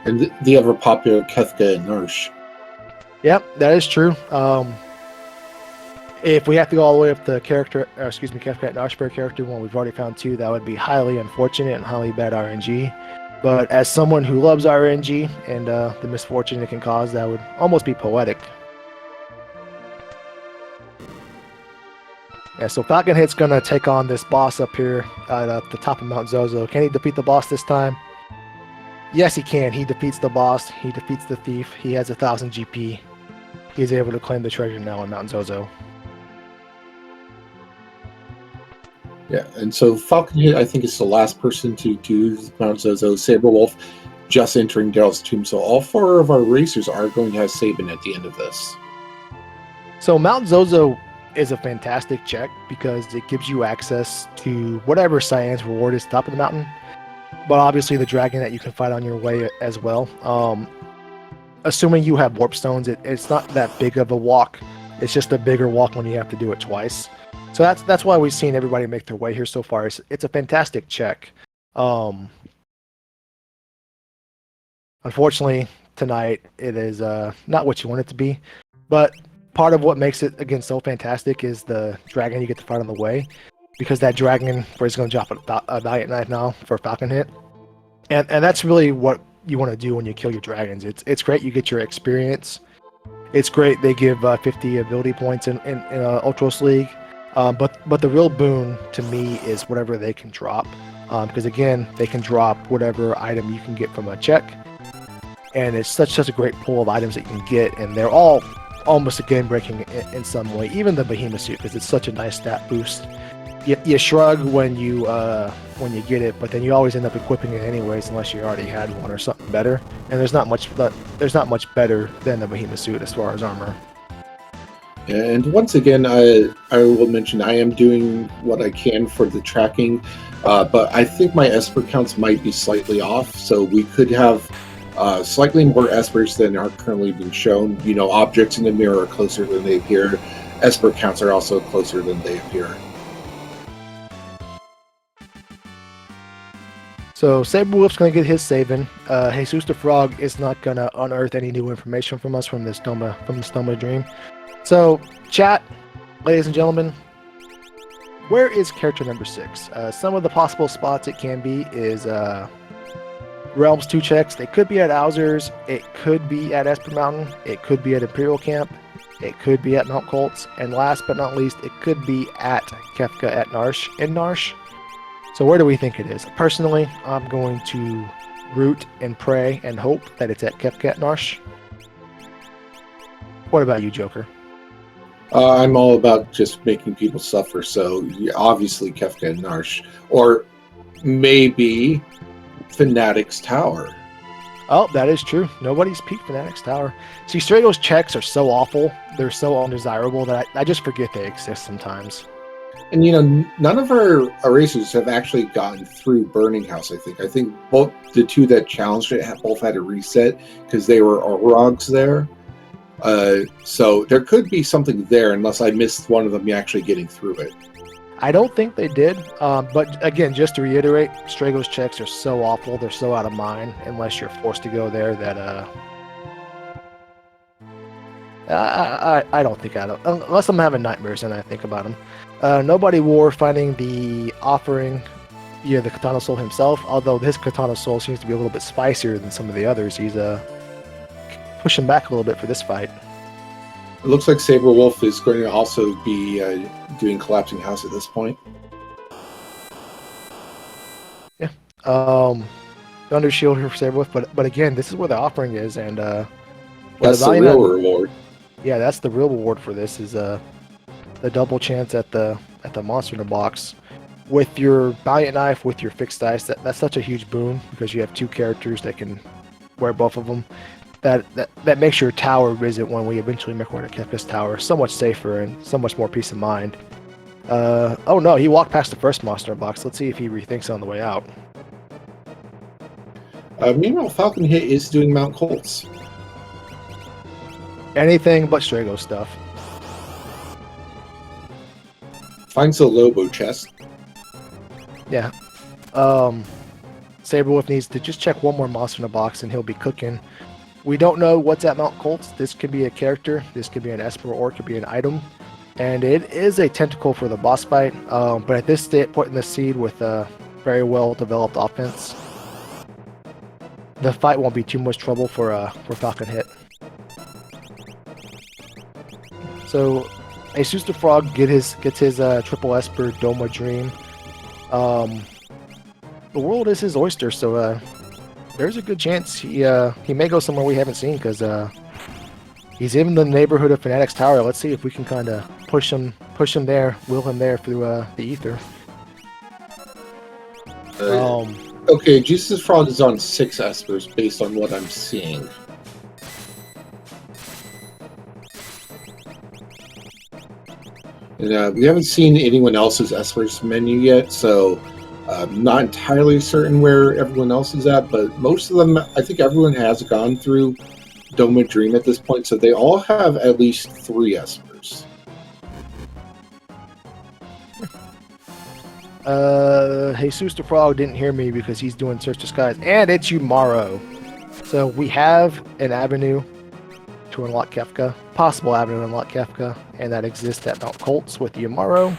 And the ever popular Kefka and Nursh. Yep, that is true. If we have to go all the way up the character, Kefka and Nashper character when we've already found 2, that would be highly unfortunate and highly bad RNG. But as someone who loves RNG and the misfortune it can cause, that would almost be poetic. Yeah, so Falcon Hit's gonna take on this boss up here at the top of Mount Zozo. Can he defeat the boss this time? Yes, he can. He defeats the boss. He defeats the thief. He has 1,000 GP. He's able to claim the treasure now on Mount Zozo. Yeah, and so Falcon Hit, I think, is the last person to do Mount Zozo. Saberwolf just entering Daryl's tomb. So all 4 of our racers are going to have Sabin at the end of this. So Mount Zozo is a fantastic check because it gives you access to whatever Cyan's reward is top of the mountain, but obviously the dragon that you can fight on your way as well. Assuming you have warp stones, it's not that big of a walk. It's just a bigger walk when you have to do it twice. So that's why we've seen everybody make their way here so far. It's a fantastic check. Unfortunately, tonight it is not what you want it to be, but part of what makes it again so fantastic is the dragon you get to fight on the way, because that dragon is going to drop a valiant knife now for Falcon Hit, and that's really what you want to do when you kill your dragons. It's great you get your experience. It's great they give 50 ability points in Ultros League, but the real boon to me is whatever they can drop, because again they can drop whatever item you can get from a check, and it's such a great pool of items that you can get, and they're all almost a game breaking in some way. Even the Behemoth suit, because it's such a nice stat boost. You shrug when you get it, but then you always end up equipping it anyways, unless you already had one or something better. And there's not much better than the Behemoth suit as far as armor. And once again, I will mention I am doing what I can for the tracking, but I think my esper counts might be slightly off, so we could have slightly more espers than are currently being shown. You know, objects in the mirror are closer than they appear. Esper counts are also closer than they appear. So Saberwolf's going to get his saving. Jesus the Frog is not going to unearth any new information from us from this Stoma dream. So, chat, ladies and gentlemen, where is character number 6? Some of the possible spots it can be is Realms 2 checks. They could be at Owzer's, it could be at Esper Mountain, it could be at Imperial Camp, it could be at Mount Colts, and last but not least, it could be at Kefka at Narsh. So where do we think it is? Personally, I'm going to root and pray and hope that it's at Kefka at Narsh. What about you, Joker? I'm all about just making people suffer, so obviously Kefka and Narsh. Or maybe Fanatic's Tower. Oh, that is true. Nobody's peaked Fanatic's Tower. See, Strago's checks are so awful, they're so undesirable that I just forget they exist sometimes. And, you know, none of our racers have actually gotten through Burning House, I think. I think both the 2 that challenged it both had a reset because they were Orogs there. So there could be something there unless I missed one of them actually getting through it. I don't think they did. But again, just to reiterate, Strago's checks are so awful. They're so out of mind unless you're forced to go there that I don't think unless I'm having nightmares and I think about them. Nobody War finding the offering via the Katana Soul himself, although his Katana Soul seems to be a little bit spicier than some of the others. He's pushing back a little bit for this fight. It looks like Saberwolf is going to also be doing Collapsing House at this point. Yeah. Thunder Shield here for Saberwolf, but again, this is where the offering is, and that's the real reward. Yeah, that's the real reward for this is the double chance at the monster in the box with your valiant knife with your fixed dice. That's such a huge boon because you have 2 characters that can wear both of them. That makes your tower visit when we eventually make our way to Kefka's tower so much safer and so much more peace of mind. Oh no, he walked past the first monster box. Let's see if he rethinks on the way out. Meanwhile, Falcon Hit is doing Mount Colts. Anything but Strago stuff. Finds the Lobo chest. Yeah. Saberwolf needs to just check one more monster in the box and he'll be cooking. We don't know what's at Mount Colts. This could be a character, this could be an esper, or it could be an item. And it is a tentacle for the boss fight. But at this point in the seed with a very well developed offense, the fight won't be too much trouble for Falcon Hit. So Jesus the Frog gets his triple esper Doma Dream. The world is his oyster, so there's a good chance he may go somewhere we haven't seen because he's in the neighborhood of Fanatic's Tower. Let's see if we can kind of push him there, will him there through the ether. Uh, okay, Jesus Frog is on 6 espers based on what I'm seeing. And we haven't seen anyone else's espers menu yet, so I'm not entirely certain where everyone else is at, but most of them, I think everyone has gone through Dome of Dream at this point, so they all have at least 3 espers. Jesus the Frog didn't hear me because he's doing Search the Skies, and it's tomorrow. So we have an avenue to unlock Kefka, possible avenue to unlock Kefka, and that exists at Mount Colts with Yamaro.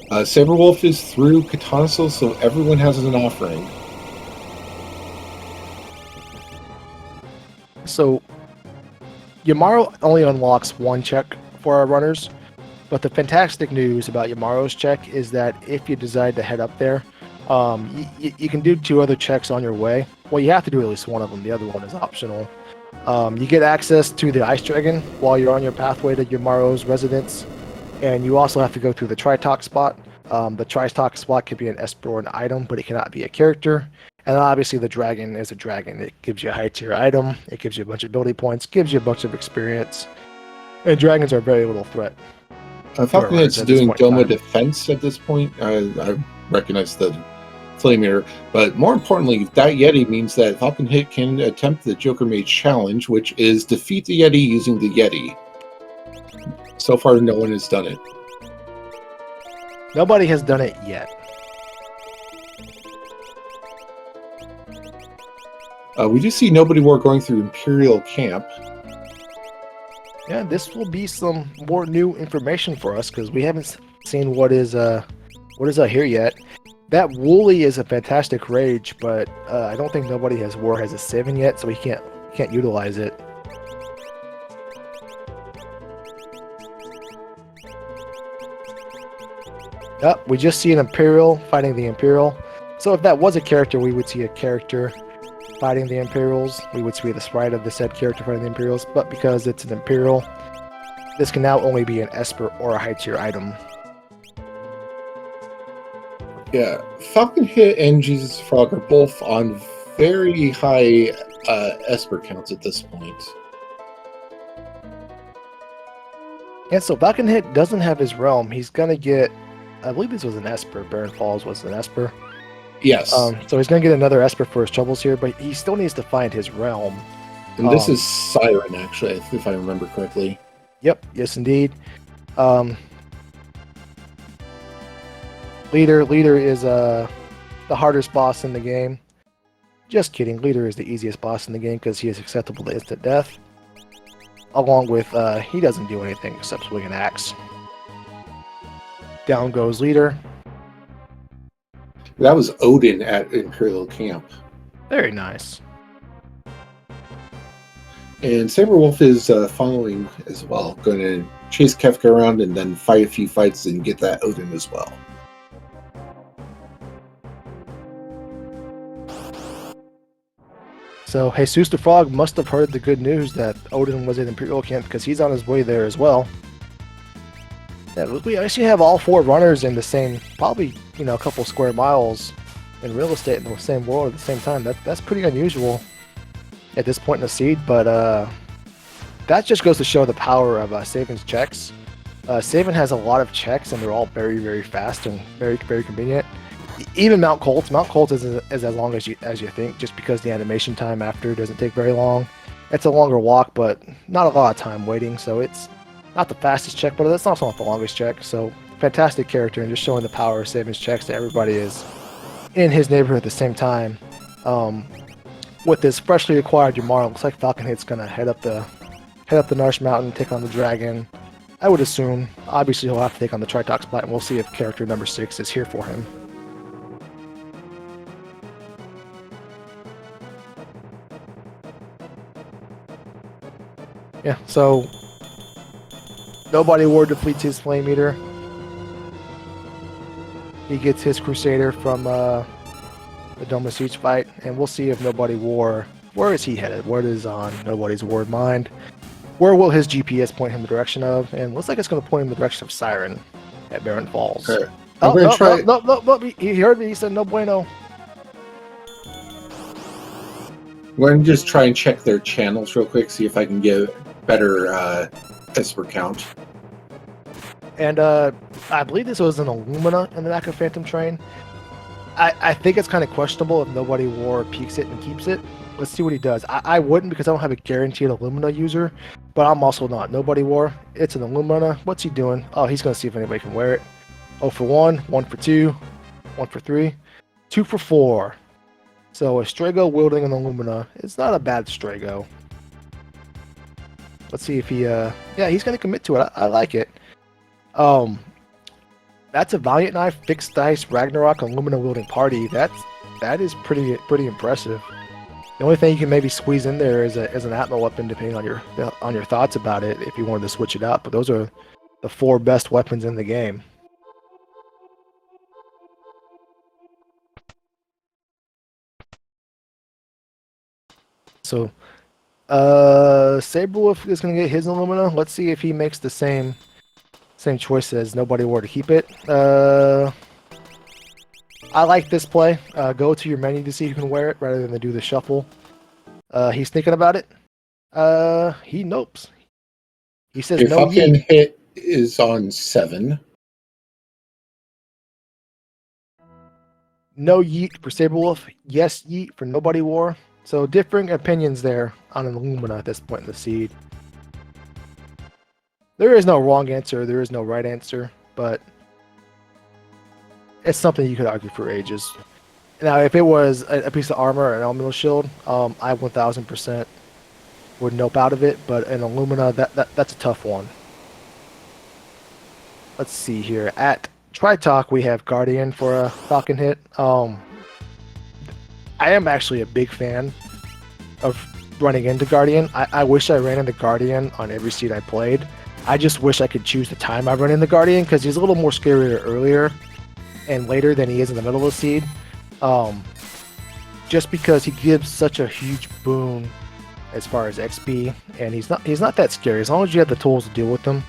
Saberwolf is through Katanasil, so everyone has an offering. So Yamaro only unlocks 1 check for our runners, but the fantastic news about Yamaro's check is that if you decide to head up there, you can do 2 other checks on your way. Well, you have to do at least one of them. The other one is optional. You get access to the Ice Dragon while you're on your pathway to Yamaro's residence, and you also have to go through the Tritox spot. The Tritox spot could be an esper or an item, but it cannot be a character. And obviously the dragon is a dragon. It gives you a high tier item, it gives you a bunch of ability points, gives you a bunch of experience, and dragons are very little threat. Falconhead's doing Doma defense at this point. I recognize the flame eater, but more importantly, that Yeti means that Falconhead can attempt the Joker Mage challenge, which is defeat the Yeti using the Yeti. So far, no one has done it. Nobody has done it yet. We do see Nobody War going through Imperial Camp. Yeah, this will be some more new information for us because we haven't seen what is here yet. That Wooly is a fantastic rage, but I don't think Nobody has War has a 7 yet, so he can't utilize it. Yep, we just see an Imperial fighting the Imperial. So if that was a character, we would see a character fighting the Imperials. We would see the sprite of the said character fighting the Imperials, but because it's an Imperial, this can now only be an Esper or a high tier item. Yeah, Falconhead and Jesus Frog are both on very high Esper counts at this point. And so Falconhead doesn't have his realm. He's gonna get, I believe this was an Esper. Barren Falls was an Esper. Yes. So he's gonna get another Esper for his troubles here, but he still needs to find his realm. And this is Siren, actually, if I remember correctly. Yep. Yes, indeed. Leader is the hardest boss in the game. Just kidding. Leader is the easiest boss in the game because he is acceptable to instant death. Along with, he doesn't do anything except swing an axe. Down goes Leader. That was Odin at Imperial Camp. Very nice. And Saberwolf is following as well. Going to chase Kefka around and then fight a few fights and get that Odin as well. So Jesus the Frog must have heard the good news that Odin was at Imperial Camp because he's on his way there as well. Yeah, we actually have all 4 runners in the same, probably, a couple square miles in real estate in the same world at the same time. That's pretty unusual at this point in the seed, but that just goes to show the power of Saban's checks. Saban has a lot of checks, and they're all very, very fast and very, very convenient. Even Mount Colts is as long as you think, just because the animation time after doesn't take very long. It's a longer walk, but not a lot of time waiting, so it's not the fastest check, but it's also not the longest check. So fantastic character, and just showing the power of Saban's checks to everybody is in his neighborhood at the same time. With this freshly acquired Yamaro, looks like Falconhead's gonna head up the Narsh Mountain, take on the dragon. I would assume. Obviously, he'll have to take on the Tritox Blight, and we'll see if character number 6 is here for him. Yeah, so Nobody War depletes his Flame Eater. He gets his Crusader from the Dome of Siege fight, and we'll see if Nobody War, where is he headed? What is on Nobody's War mind? Where will his GPS point him the direction of? And looks like it's going to point him the direction of Siren at Barren Falls. I'm Oh, going to no, try. no, no, no, no. He heard me. He said no bueno. I'm going to just try and check their channels real quick, see if I can get better esper count. And I believe this was an Illumina in the back of Phantom Train. I think it's kind of questionable if Nobody War peeks it and keeps it. Let's see what he does. I wouldn't because I don't have a guaranteed Illumina user, but I'm also not Nobody War. It's an Illumina. What's he doing? Oh, he's going to see if anybody can wear it. 0 for 1, 1 for 2, 1 for 3, 2 for 4. So a Strago wielding an Illumina. It's not a bad Strago. Let's see if he, yeah, he's going to commit to it. I like it. That's a Valiant Knife, Fixed Dice, Ragnarok, Illumina wielding party. That is pretty impressive. The only thing you can maybe squeeze in there is an Atma weapon, depending on your thoughts about it, if you wanted to switch it up. But those are the 4 best weapons in the game. So, Saberwolf is going to get his Illumina. Let's see if he makes the same choice as Nobody War to keep it. I like this play. Go to your menu to see if you can wear it rather than to do the shuffle. He's thinking about it. He nopes. He says If no fucking yeet. hit is on 7. No yeet for Saberwolf. Yes yeet for Nobody War. So differing opinions there on an Illumina at this point in the seed. There is no wrong answer. There is no right answer. But it's something you could argue for ages. Now, if it was a piece of armor or an elemental shield, I 1000% would nope out of it. But an Illumina, that's a tough one. Let's see here. At Tritalk, we have Guardian for a Falcon hit. I am actually a big fan of running into Guardian. I wish I ran into Guardian on every seed I played. I just wish I could choose the time I run into Guardian because he's a little more scarier earlier and later than he is in the middle of the seed. Just because he gives such a huge boon as far as XP, and he's not that scary. As long as you have the tools to deal with him,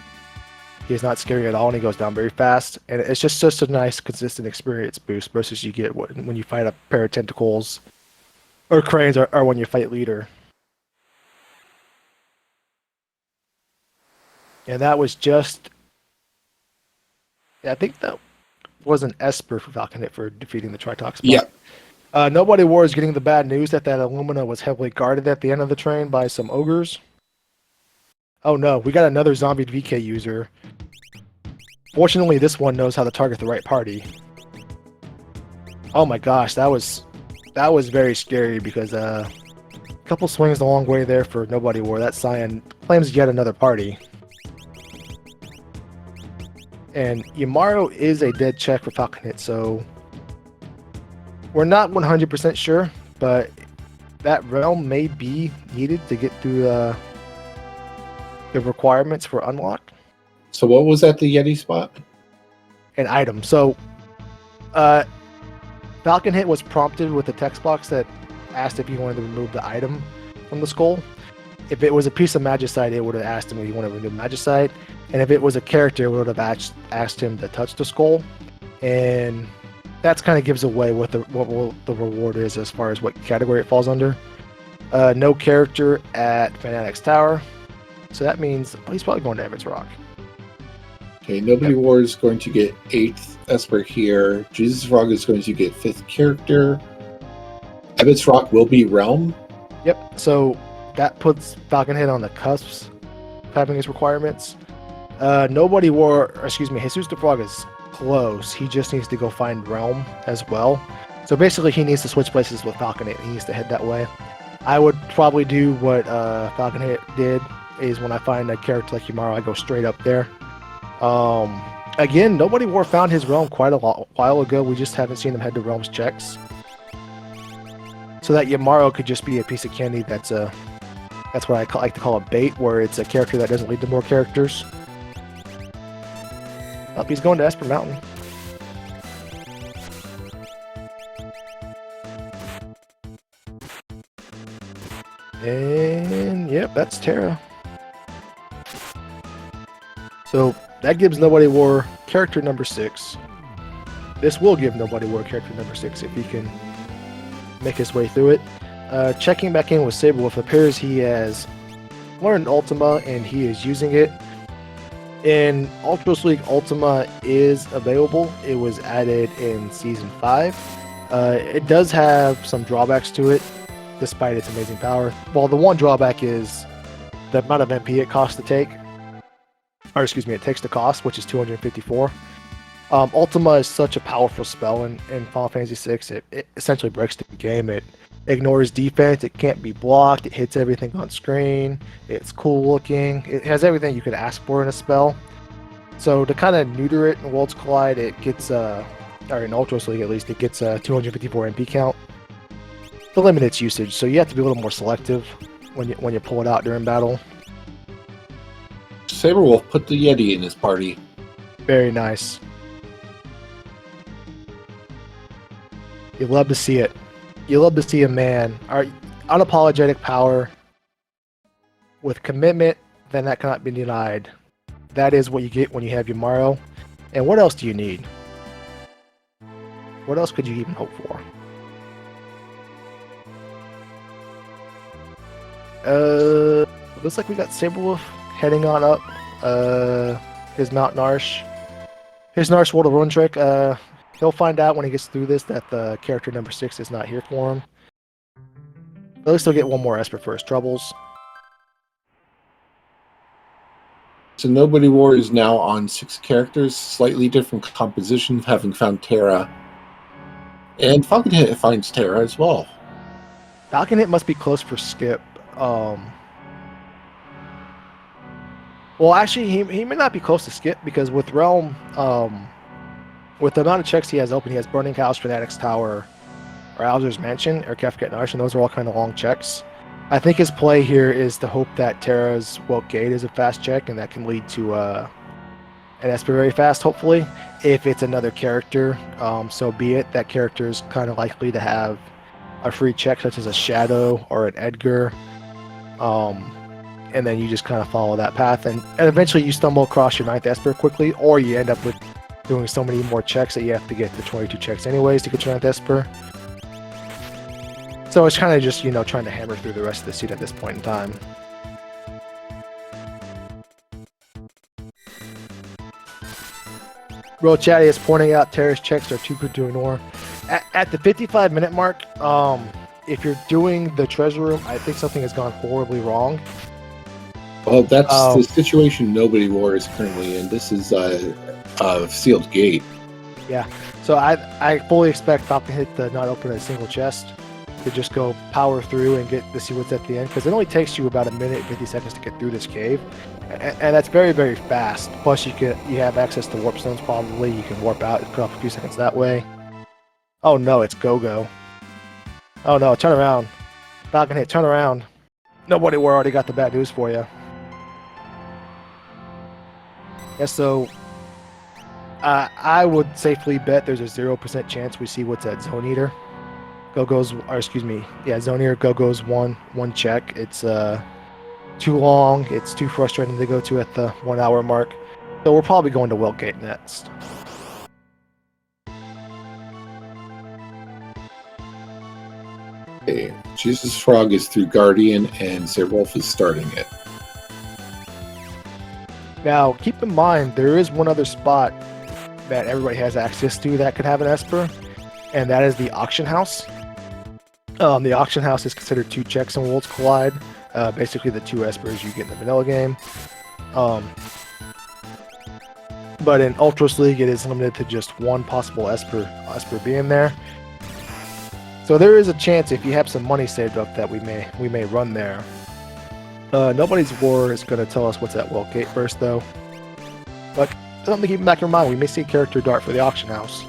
he's not scary at all, and he goes down very fast. And it's just a nice, consistent experience boost versus you get when you fight a pair of tentacles or cranes or when you fight leader. And that was just, I think that was an Esper for Falcon hit for defeating the Tritox spot. Yeah. Nobody War is getting the bad news that Illumina was heavily guarded at the end of the train by some ogres. Oh no, we got another zombie VK user. Fortunately, this one knows how to target the right party. Oh my gosh, that was very scary because a couple swings the long way there for Nobody War. That Scion claims yet another party. And Yamaru is a dead check for Falcon hit, so we're not 100% sure, but that realm may be needed to get through the requirements for unlock. So what was at the Yeti spot? An item. So Falcon hit was prompted with a text box that asked if he wanted to remove the item from the skull. If it was a piece of magicite, it would have asked him if he wanted to remove magicite. And if it was a character, it would have asked him to touch the skull. And that kind of gives away what the reward is as far as what category it falls under. No character at Fanatic's Tower. So that means he's probably going to Everett's Rock. Okay, Nobody War is going to get 8th Esper here. Jesus Rock is going to get 5th character. Everett's Rock will be Realm. Yep, so that puts Falcon Head on the cusps of having his requirements. Nobody War, excuse me, Jesus the Frog is close. He just needs to go find Realm as well. So basically he needs to switch places with Falcon Head. He needs to head that way. I would probably do what Falcon Head did, is when I find a character like Yamaru, I go straight up there. Again, Nobody War found his realm quite a while ago. We just haven't seen him head to realms checks. So that Yamaru could just be a piece of candy that's what I like to call a bait, where it's a character that doesn't lead to more characters. Oh, he's going to Esper Mountain. And yep, that's Terra. So that gives Nobody War character number 6. this will give Nobody War character number 6 if he can make his way through it. Checking back in with Saberwolf, appears he has learned Ultima and he is using it. In Ultros League, Ultima is available. It was added in Season 5. It does have some drawbacks to it, despite its amazing power. Well, the one drawback is the amount of MP it costs to take. Or excuse me, it takes to cost, which is 254. Ultima is such a powerful spell in Final Fantasy VI. It essentially breaks the game. It ignores defense. It can't be blocked. It hits everything on screen. It's cool looking. It has everything you could ask for in a spell. So to kind of neuter it in Worlds Collide, it gets, or in Ultros League at least, it gets a 254 MP count to limit its usage. So you have to be a little more selective when you pull it out during battle. Saberwolf put the Yeti in his party. Very nice. You love to see it. You love to see a man, our unapologetic power with commitment, then that cannot be denied. That is what you get when you have your Morrow. And what else do you need? What else could you even hope for? Looks like we got Saberwolf heading on up. His Mount Narsh. His Narsh World of Rune Trick. He'll find out when he gets through this that the character number 6 is not here for him. At least he'll get one more Esper for his troubles. So Nobody War is now on 6 characters, slightly different composition, having found Terra. And Falcon Hit finds Terra as well. Falcon Hit must be close for Skip. Well, actually, he may not be close to Skip because with Realm, with the amount of checks he has open, he has Burning House, Fanatic's Tower, or Alzur's Mansion, or Kefka and Narsh, and those are all kind of long checks. I think his play here is to hope that Terra's Welk Gate is a fast check, and that can lead to an Esper very fast, hopefully. If it's another character, so be it. That character is kind of likely to have a free check, such as a Shadow or an Edgar. And then you just kind of follow that path, and eventually you stumble across your 9th Esper quickly, or you end up with doing so many more checks that you have to get the 22 checks anyways to get your 9th Esper. So it's kind of just, trying to hammer through the rest of the seed at this point in time. Real Chatty is pointing out Terra's checks are too good to ignore. At the 55-minute mark, if you're doing the treasure room, I think something has gone horribly wrong. Well, that's the situation Nobody War is currently in. This is a sealed gate. Yeah, so I fully expect Falcon Hit to not open a single chest, to just go power through and get to see what's at the end, because it only takes you about a minute and 50 seconds to get through this cave, and that's very, very fast. Plus you have access to warp stones probably. You can warp out and cut off a few seconds that way. Oh no, it's Go-Go. Oh no, turn around. Falcon Hit, turn around. Nobody War already got the bad news for you. Yeah, so I would safely bet there's a 0% chance we see what's at Zone Eater. Zone Eater Go-Go's one check. It's too long. It's too frustrating to go to at the 1 hour mark. So we're probably going to Welk Gate next. Okay. Jesus Frog is through Guardian, and Saberwolf is starting it. Now, keep in mind, there is one other spot that everybody has access to that could have an Esper, and that is the Auction House. The Auction House is considered 2 checks in Worlds Collide. Basically, the 2 Espers you get in the vanilla game. But in Ultros League, it is limited to just 1 possible Esper being there. So there is a chance, if you have some money saved up, that we may run there. Nobody's War is going to tell us what's at Welk Gate first, though. But something to keep in the back of your mind, we may see a character dart for the Auction House.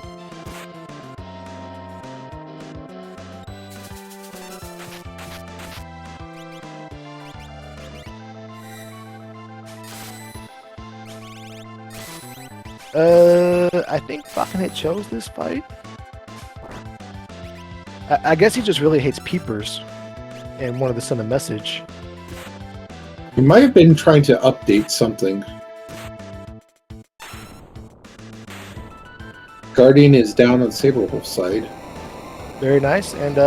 I think Falcon Hit chose this fight. I guess he just really hates peepers and wanted to send a message. He might have been trying to update something. Guardian is down on Saberwolf side. Very nice. And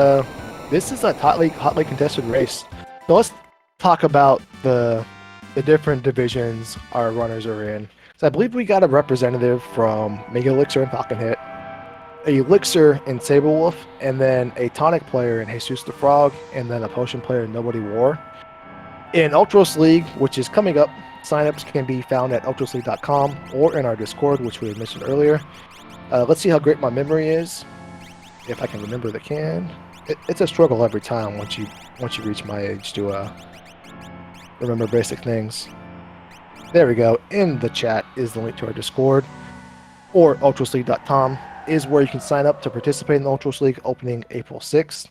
this is a hotly contested race. So let's talk about the different divisions our runners are in. So I believe we got a representative from Mega Elixir and Falcon Hit, a Elixir in Saberwolf, and then a Tonic player in Jesus the Frog, and then a Potion player in Nobody War. In Ultros League, which is coming up, signups can be found at ultrosleague.com or in our Discord, which we had mentioned earlier. Let's see how great my memory is. If I can remember the can. It's a struggle every time once you reach my age to remember basic things. There we go. In the chat is the link to our Discord, or ultrosleague.com is where you can sign up to participate in the Ultros League opening April 6th.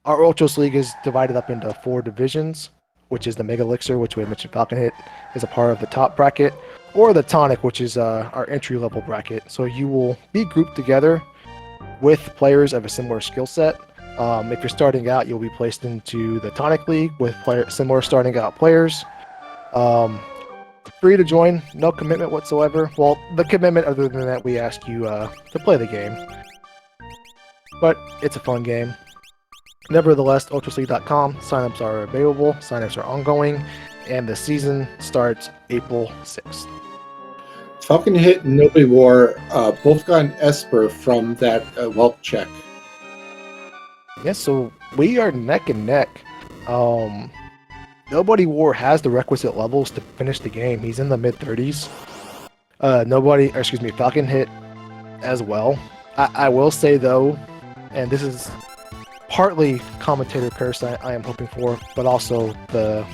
Our Ultros League is divided up into 4 divisions, which is the Mega Elixir, which we mentioned Falcon Hit, is a part of the top bracket, or the Tonic, which is our entry-level bracket. So you will be grouped together with players of a similar skill set. If you're starting out, you'll be placed into the Tonic League with similar starting out players. Free to join, no commitment whatsoever. Well, the commitment other than that, we ask you to play the game. But it's a fun game. Nevertheless, ultrasleague.com, signups are available, signups are ongoing, and the season starts April 6th. Falcon Hit and Nobody War both got an esper from that wealth check. Yes, so we are neck and neck. Nobody War has the requisite levels to finish the game. He's in the mid-30s. Falcon Hit as well. I will say, though, and this is partly commentator curse I am hoping for, but also the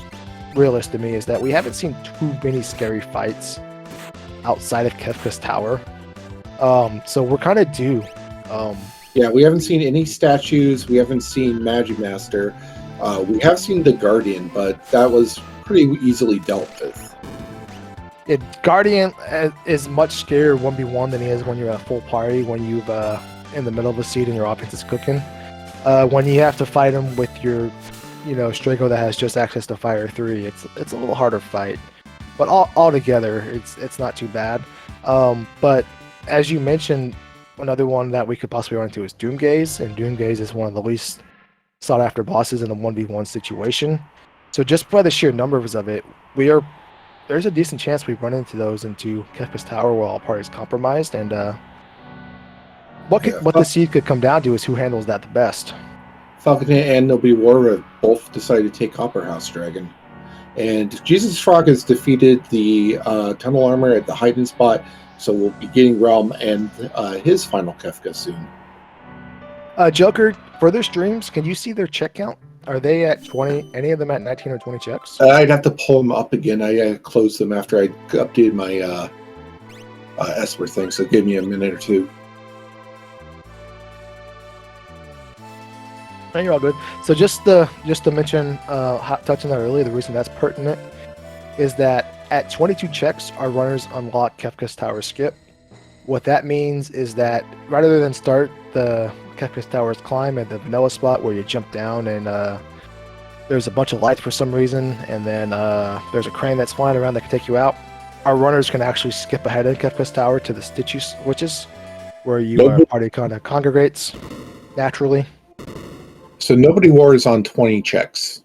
realist to me is that we haven't seen too many scary fights outside of Kefka's tower. So we're kind of due. Yeah, we haven't seen any statues. We haven't seen Magic Master. We have seen the Guardian, but that was pretty easily dealt with. Guardian is much scarier 1v1 than he is when you're a full party, when you've in the middle of a seat and your offense is cooking. When you have to fight him with your, Strago that has just access to Fire 3, it's a little harder fight. But all together, it's not too bad. But as you mentioned, another one that we could possibly run into is Doomgaze, and Doomgaze is one of the least sought after bosses in a 1v1 situation. So just by the sheer numbers of it, there's a decent chance we run into those into Kefka's tower while all parties compromised, and what the seed could come down to is who handles that the best. Falcon and Nobody War have both decided to take Copper House Dragon. And Jesus Frog has defeated the Tunnel Armor at the hiding spot, so we'll be getting Realm and his final Kefka soon. Joker, for their streams, can you see their check count? Are they at 20? Any of them at 19 or 20 checks? I'd have to pull them up again. I closed them after I updated my Esper thing, so give me a minute or two. No, you're all good. So just to mention, touching on that earlier, the reason that's pertinent is that at 22 checks, our runners unlock Kefka's Tower Skip. What that means is that rather than start the Kefka's Tower's climb at the vanilla spot where you jump down and there's a bunch of lights for some reason, and then there's a crane that's flying around that can take you out, our runners can actually skip ahead of Kefka's Tower to the Stitchy switches where your party kind of congregates naturally. So Nobody War is on 20 checks.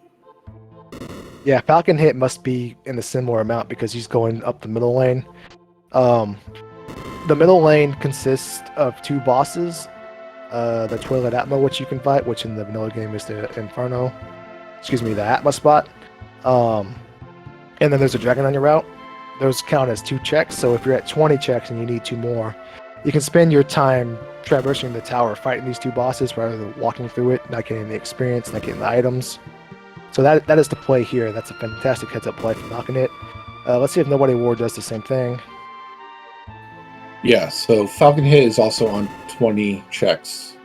Yeah, Falcon Hit must be in a similar amount because he's going up the middle lane. The middle lane consists of 2 bosses. The Toilet Atma, which you can fight, which in the vanilla game is the Inferno. The Atma spot. And then there's a dragon on your route. Those count as 2 checks, so if you're at 20 checks and you need 2 more, you can spend your time traversing the tower fighting these 2 bosses rather than walking through it, not getting the experience, not getting the items. So that is the play here. That's a fantastic heads-up play from Falcon Hit. Let's see if Nobody War does the same thing. Yeah, so Falcon Hit is also on 20 checks.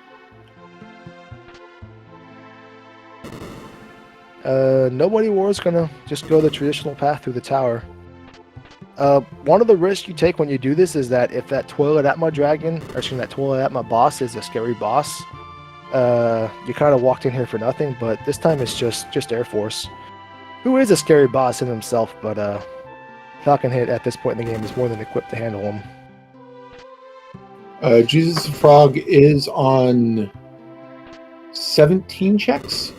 Nobody War is going to just go the traditional path through the tower. One of the risks you take when you do this is that if that Toilet Atma dragon, or that Toilet Atma boss is a scary boss, you kind of walked in here for nothing, but this time it's just Air Force, who is a scary boss in himself, but Falcon Hit at this point in the game is more than equipped to handle him. Jesus the Frog is on 17 checks.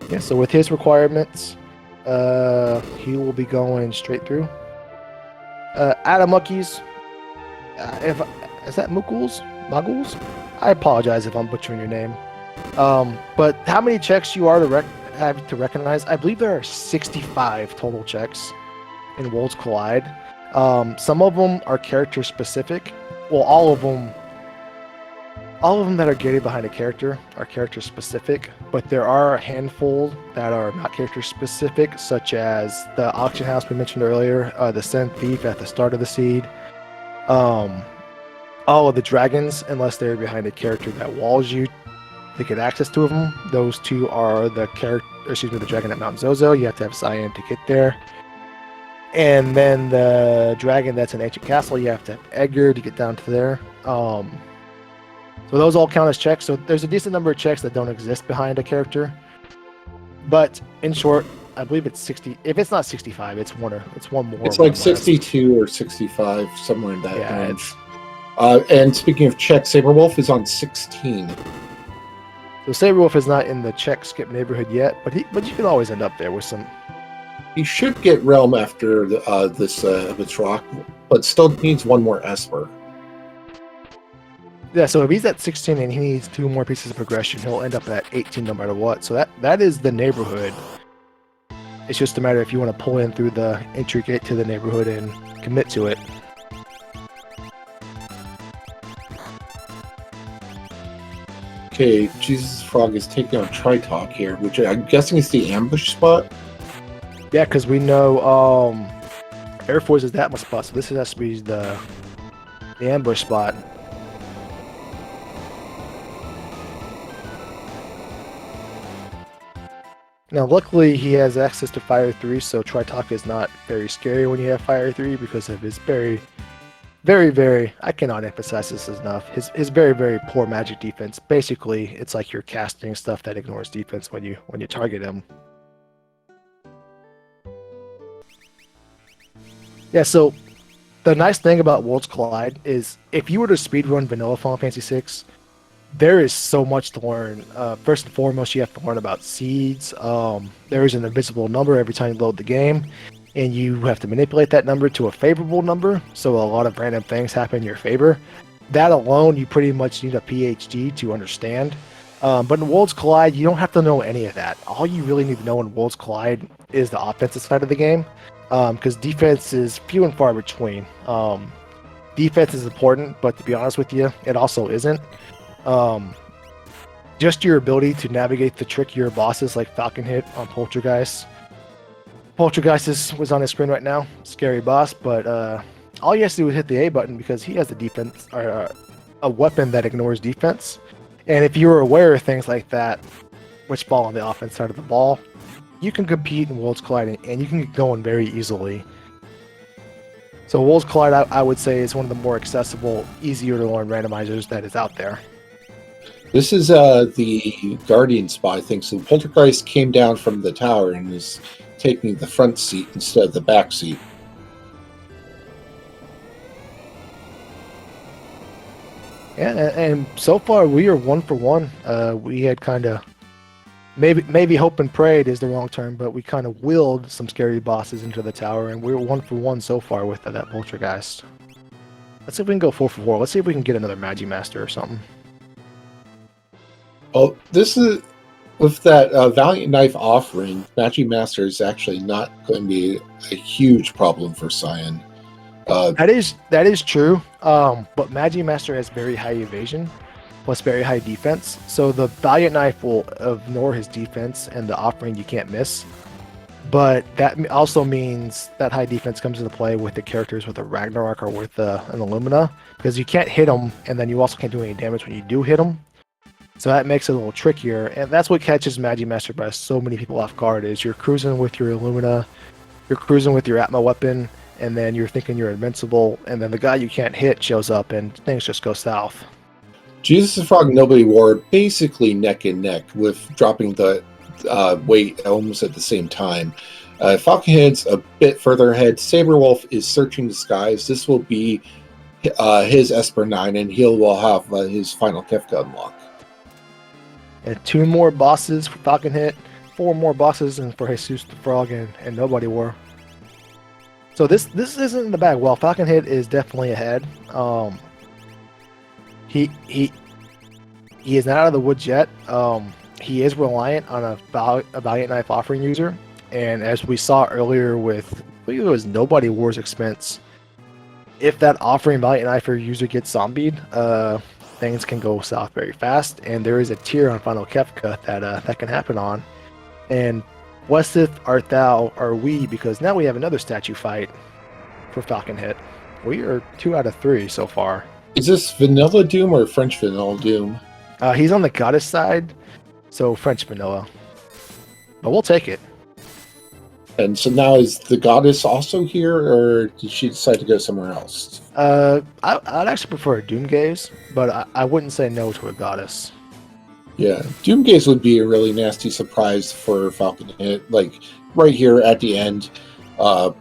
Yeah, so with his requirements, he will be going straight through. Adamuckies, if is that Muggles? Muggles? I apologize if I'm butchering your name. But how many checks you are to have to recognize? I believe there are 65 total checks in Worlds Collide. Some of them are character specific. Well, all of them that are gated behind a character are character specific, but there are a handful that are not character specific, such as the auction house we mentioned earlier, the Send Thief at the start of the seed. All of the dragons, unless they're behind a character that walls you to get access to them. Those two are the dragon at Mount Zozo. You have to have Cyan to get there. And then the dragon that's in Ancient Castle, you have to have Edgar to get down to there. So those all count as checks. So there's a decent number of checks that don't exist behind a character. But in short, I believe it's 60. If it's not 65, it's one more. It's like 62 or 65, somewhere in that range. It's... And speaking of checks, Saberwolf is on 16. So Saberwolf is not in the check skip neighborhood yet, but you can always end up there with some. He should get Realm after this rock, but still needs one more Esper. Yeah, so if he's at 16 and he needs 2 more pieces of progression, he'll end up at 18 no matter what. So that is the neighborhood. It's just a matter if you want to pull in through the entry gate to the neighborhood and commit to it. Okay, Jesus Frog is taking on Tritalk here, which I'm guessing is the ambush spot. Yeah, because we know Air Force is that much spot, so this has to be the ambush spot. Now, luckily, he has access to Fire 3, so Tritalk is not very scary when you have Fire 3 because of his very, very, I cannot emphasize this enough, his very, very poor magic defense. Basically, it's like you're casting stuff that ignores defense when you target him. Yeah, so the nice thing about Worlds Collide is if you were to speedrun vanilla Final Fantasy VI, there is so much to learn. First and foremost, you have to learn about seeds. There is an invisible number every time you load the game, and you have to manipulate that number to a favorable number, so a lot of random things happen in your favor. That alone, you pretty much need a PhD to understand. But in Worlds Collide, you don't have to know any of that. All you really need to know in Worlds Collide is the offensive side of the game, because defense is few and far between. Defense is important, but to be honest with you, it also isn't. Just your ability to navigate the trickier bosses like Falcon Hit on Poltergeist. Poltergeist was on his screen right now. Scary boss, but all you have to do is hit the A button because he has a defense or a weapon that ignores defense. And if you're aware of things like that, which fall on the offense side of the ball, you can compete in Worlds Collide and you can get going very easily. So Worlds Collide, I would say, is one of the more accessible, easier to learn randomizers that is out there. This is the Guardian spot, I think. So Poltergeist came down from the tower and is taking the front seat instead of the back seat. Yeah, and so far we are 1 for 1. We had kind of maybe hope and prayed is the wrong term, but we kind of willed some scary bosses into the tower, and we're 1 for 1 so far with that Poltergeist. Let's see if we can go 4 for 4. Let's see if we can get another Magimaster or something. Oh, this is with that Valiant Knife offering. Magimaster is actually not going to be a huge problem for Cyan. That is true. But Magimaster has very high evasion, plus very high defense. So the Valiant Knife will ignore his defense, and the offering you can't miss. But that also means that high defense comes into play with the characters with a Ragnarok or with an Illumina, because you can't hit them, and then you also can't do any damage when you do hit them. So that makes it a little trickier, and that's what catches Magimaster by so many people off guard, is you're cruising with your Illumina, you're cruising with your Atma weapon, and then you're thinking you're invincible, and then the guy you can't hit shows up, and things just go south. Jesus the Frog and Nobody War basically neck and neck with dropping the weight almost at the same time. Falconhead's a bit further ahead. Saberwolf is searching the skies. This will be his Esper 9, and he will have his final Kefka unlock. And 2 more bosses for Falcon Hit, 4 more bosses and for Jesus the Frog and Nobody War. So this isn't in the bag. Well, Falcon Hit is definitely ahead. He is not out of the woods yet. He is reliant on a Valiant Knife offering user, and as we saw earlier with, I believe it was Nobody War's expense, if that offering Valiant Knife user gets zombied, things can go south very fast, and there is a tier on Final Kefka that can happen on. And blessed art thou, are we, because now we have another statue fight for Falcon Hit. We are 2 out of 3 so far. Is this Vanilla Doom or French Vanilla Doom? He's on the goddess side, so French Vanilla. But we'll take it. And so now is the goddess also here, or did she decide to go somewhere else? I'd actually prefer a Doomgaze, but I wouldn't say no to a goddess. Yeah, Doomgaze would be a really nasty surprise for Falcon Hit. Like, right here at the end, I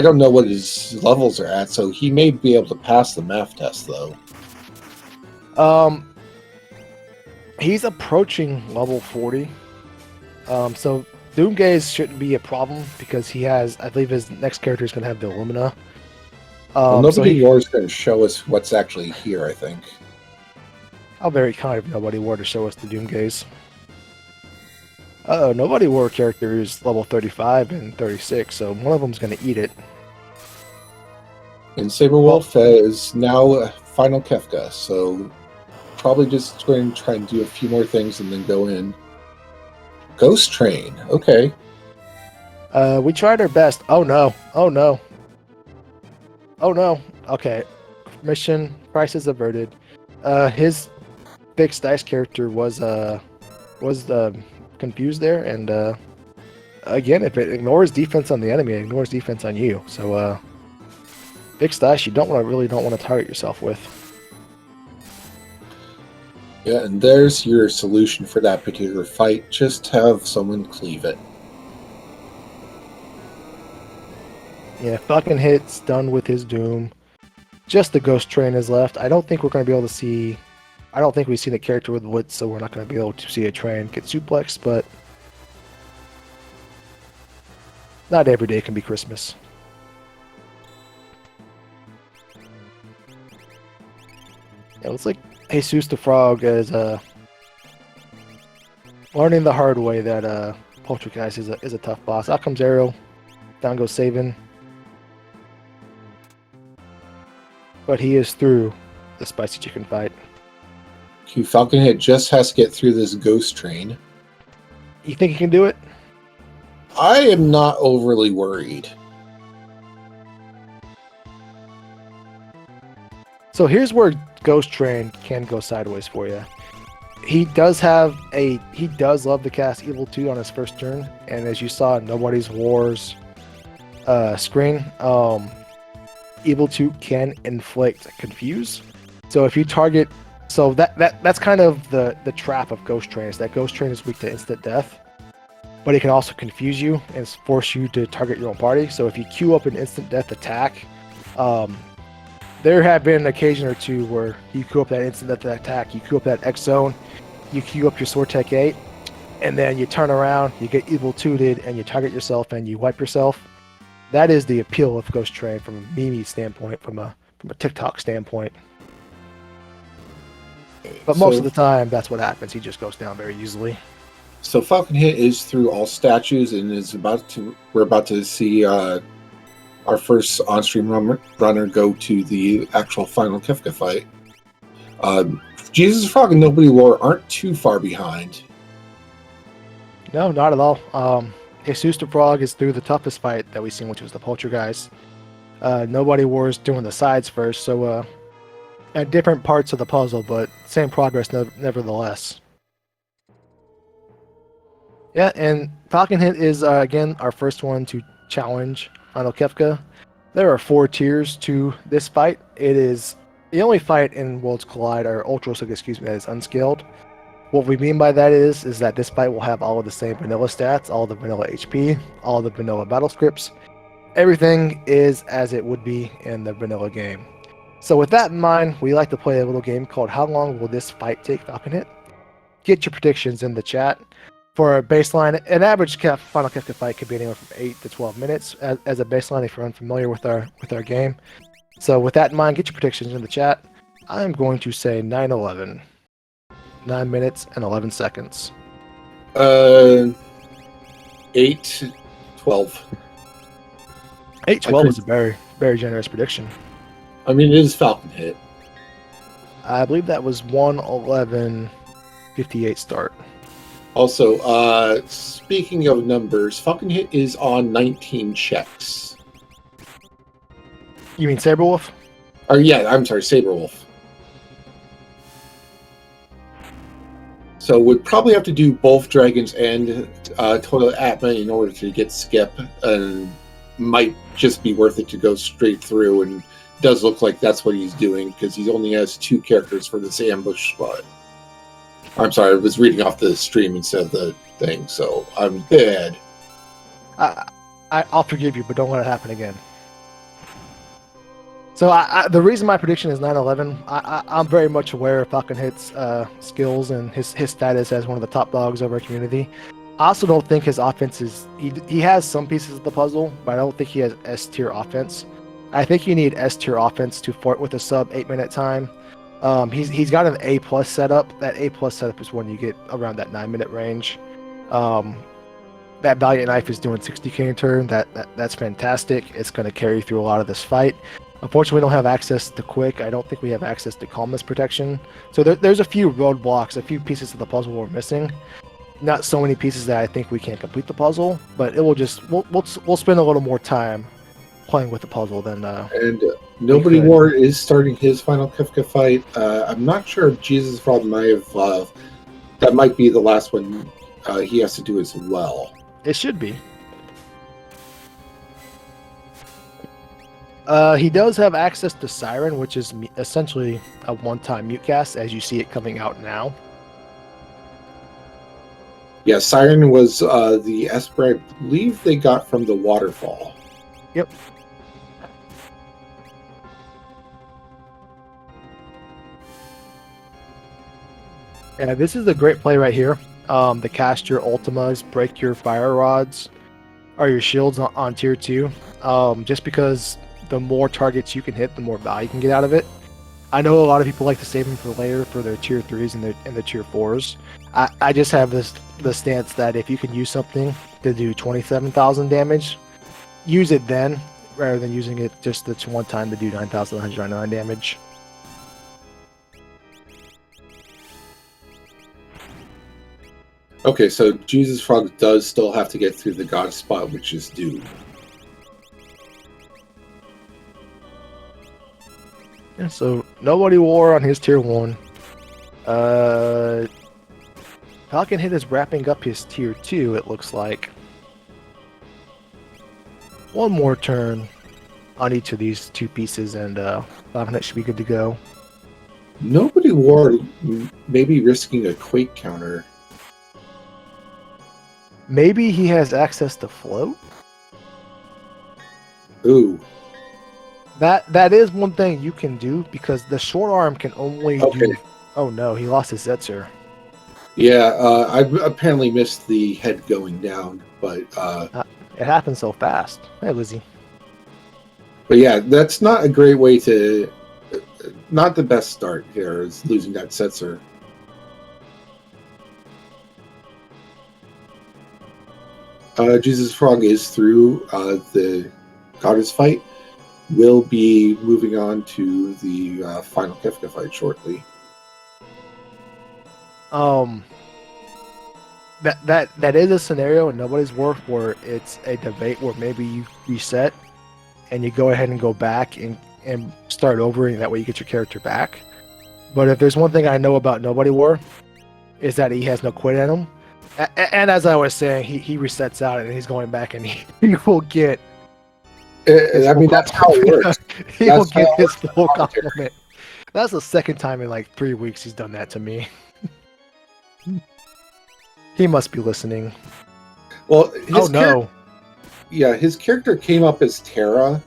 don't know what his levels are at, so he may be able to pass the math test, though. He's approaching level 40. So Doomgaze shouldn't be a problem because he has, I believe his next character is going to have the Illumina. Well, Nobody War is going to show us what's actually here, I think. How very kind of Nobody War to show us the Doomgaze. Nobody War character is level 35 and 36, so one of them's going to eat it. And Saberwolf is now final Kefka, so probably just going to try and do a few more things and then go in. Ghost Train, okay. We tried our best. Oh no, oh no. Oh no, okay. Mission, prices averted. His fixed dice character was confused there, and again, if it ignores defense on the enemy, it ignores defense on you. So fixed dice, you really don't want to target yourself with. Yeah, and there's your solution for that particular fight. Just have someone cleave it. Yeah, Falcon Hit's done with his doom. Just the Ghost Train is left. I don't think we're going to be able to see... I don't think we've seen a character with Wits, so we're not going to be able to see a train get suplexed, but... not every day can be Christmas. Yeah, it looks like Jesus the Frog is learning the hard way that Poltergeist is a tough boss. Out comes Arrow. Down goes Savin. But he is through the spicy chicken fight. Falcon Hit just has to get through this Ghost Train. You think he can do it? I am not overly worried. So here's where Ghost Train can go sideways for you. He does love to cast Evil 2 on his first turn, and as you saw in Nobody's Wars screen, Evil 2 can inflict Confuse. So if you target, so that's kind of the trap of Ghost Train, is that Ghost Train is weak to instant death, but it can also confuse you and force you to target your own party. So if you queue up an instant death attack, there have been an occasion or two where you queue up that instant death attack, you queue up that X zone, you queue up your Sword Tech 8, and then you turn around, you get Evil 2'd, and you target yourself and you wipe yourself. That is the appeal of Ghost Train from a meme standpoint, from a TikTok standpoint. But most of the time, that's what happens. He just goes down very easily. So Falcon Hit is through all statues and we're about to see our first on-stream runner go to the actual final Kefka fight. Jesus Frog and Nobody War aren't too far behind. No, not at all. Jesus the Frog is through the toughest fight that we've seen, which was the Poltergeist. Nobody War is doing the sides first, so at different parts of the puzzle, but same progress nevertheless. Yeah, and Falcon Hit is, again, our first one to challenge Final Kefka. There are 4 tiers to this fight. It is the only fight in Worlds Collide, or Ultra, that is unscaled. What we mean by that is that this fight will have all of the same vanilla stats, all the vanilla HP, all the vanilla battle scripts. Everything is as it would be in the vanilla game. So with that in mind, we like to play a little game called How Long Will This Fight Take, Falcon Hit? Get your predictions in the chat. For a baseline, an average Final Kefka fight could be anywhere from 8 to 12 minutes as a baseline if you're unfamiliar with our game. So with that in mind, get your predictions in the chat. I'm going to say 9-11. 9 minutes and 11 seconds. 8-12. 8-12 is a very, very generous prediction. I mean, it is Falcon Hit. I believe that was 1:11:58 start. Also, speaking of numbers, Falcon Hit is on 19 checks. You mean Saberwolf? Or yeah, I'm sorry, Saberwolf. So we'd probably have to do both Dragons and Toilet Atma in order to get Skip, and might just be worth it to go straight through, and does look like that's what he's doing, because he only has 2 characters for this ambush spot. I'm sorry, I was reading off the stream instead of the thing, so I'm bad. I'll forgive you, but don't let it happen again. So the reason my prediction is 9-11, I'm very much aware of Falcon Hit's skills and his status as one of the top dogs of our community. I also don't think his offense is... He has some pieces of the puzzle, but I don't think he has S-tier offense. I think you need S-tier offense to fort with a sub 8-minute time. He's got an A+ setup. That A+ setup is when you get around that 9-minute range. That Valiant Knife is doing 60k in turn. That's fantastic. It's going to carry through a lot of this fight. Unfortunately, we don't have access to Quick. I don't think we have access to Calmness Protection. So there's a few roadblocks, a few pieces of the puzzle we're missing. Not so many pieces that I think we can't complete the puzzle, but it will just we'll spend a little more time playing with the puzzle than. And Nobody War is starting his final Kefka fight. I'm not sure if Jesus Frog might have. That might be the last one he has to do as well. It should be. He does have access to Siren, which is essentially a one-time mute cast, as you see it coming out now. Yeah, Siren was the esper I believe they got from the waterfall. Yep. Yeah, this is a great play right here. To cast your ultimas, break your fire rods, or your shields on tier 2. Just because the more targets you can hit, the more value you can get out of it. I know a lot of people like to save them for later for their tier 3s and their tier 4s. I just have the stance that if you can use something to do 27,000 damage, use it then, rather than using it just this one time to do 9,199 damage. Okay, so Jesus Frog does still have to get through the God spot, which is due. Yeah, so Nobody War on his tier 1. Falcon Hit is wrapping up his tier 2, it looks like. One more turn on each of these 2 pieces, and Falcon Hit should be good to go. Nobody War maybe risking a Quake counter. Maybe he has access to float? Ooh. That is one thing you can do, because the short arm can only do... Oh no, he lost his Zetzer. Yeah, I apparently missed the head going down, but... it happened so fast. Hey, Lizzie. But yeah, that's not a great way to... Not the best start here, is losing that Setzer. Jesus Frog is through the Goddess fight. We'll be moving on to the final Kefka fight shortly. That is a scenario in Nobody's War where it's a debate where maybe you reset and you go ahead and go back and start over, and that way you get your character back. But if there's one thing I know about Nobody War, is that he has no quit in him. And as I was saying, he resets out and he's going back, and he will get... I mean, that's how it works. He will get his full compliment. That's the second time in like 3 weeks he's done that to me. He must be listening. Well, his character came up as Terra,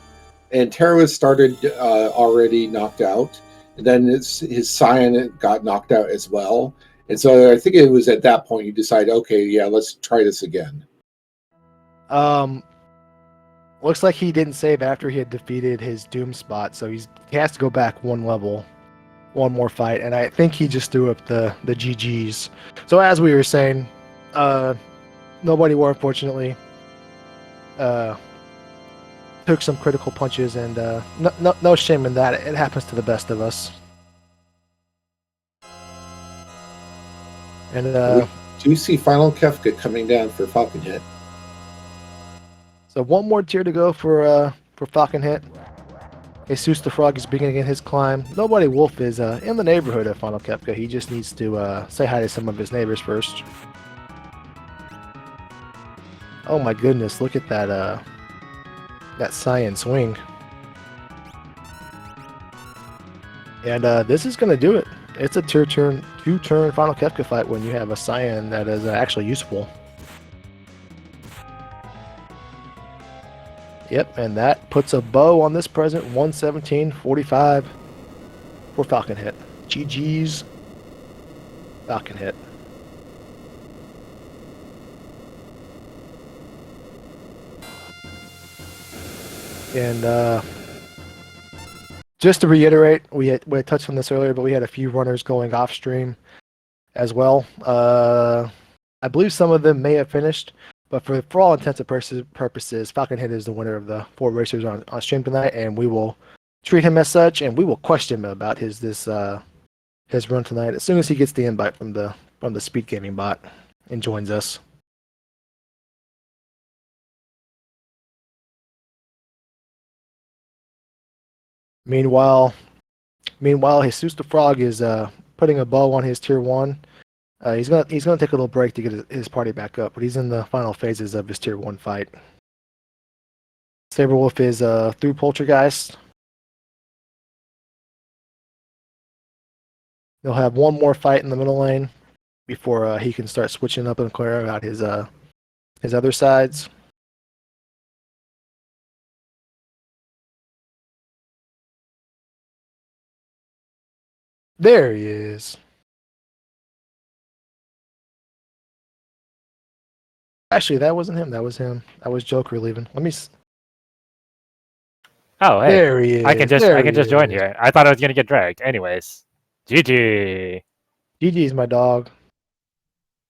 and Terra started already knocked out, and then his Scion got knocked out as well. And so I think it was at that point you decide, okay, yeah, let's try this again. Looks like he didn't save after he had defeated his Doom spot, so he has to go back one level, one more fight, and I think he just threw up the GGs. So as we were saying, nobody war, unfortunately, took some critical punches, and no shame in that. It happens to the best of us. And we do see final Kefka coming down for Falcon Hit. So one more tier to go for Falcon Hit. Jesus the Frog is beginning his climb. Nobody Wolf is in the neighborhood of Final Kefka. He just needs to say hi to some of his neighbors first. Oh my goodness, look at that Cyan swing. And this is going to do it. It's a two-turn Final Kefka fight when you have a Cyan that is actually useful. Yep, and that puts a bow on this present 117.45 for Falcon Hit. GG's Falcon Hit. And just to reiterate, we had touched on this earlier, but we had a few runners going off stream as well. I believe some of them may have finished, but for all intents and purposes, Falcon Hit is the winner of the 4 racers on stream tonight, and we will treat him as such, and we will question him about his run tonight as soon as he gets the invite from the Speed Gaming bot and joins us. Meanwhile, Jesus the Frog is putting a bow on his tier 1. He's gonna take a little break to get his party back up, but he's in the final phases of his tier 1 fight. Saberwolf is through Poltergeist. He'll have one more fight in the middle lane before he can start switching up and clearing out his other sides. There he is. Actually, that wasn't him. That was him. That was Joker leaving. Let me. Oh, hey. There he is. I can just join here. I thought I was gonna get dragged. Anyways, GG. GG's my dog.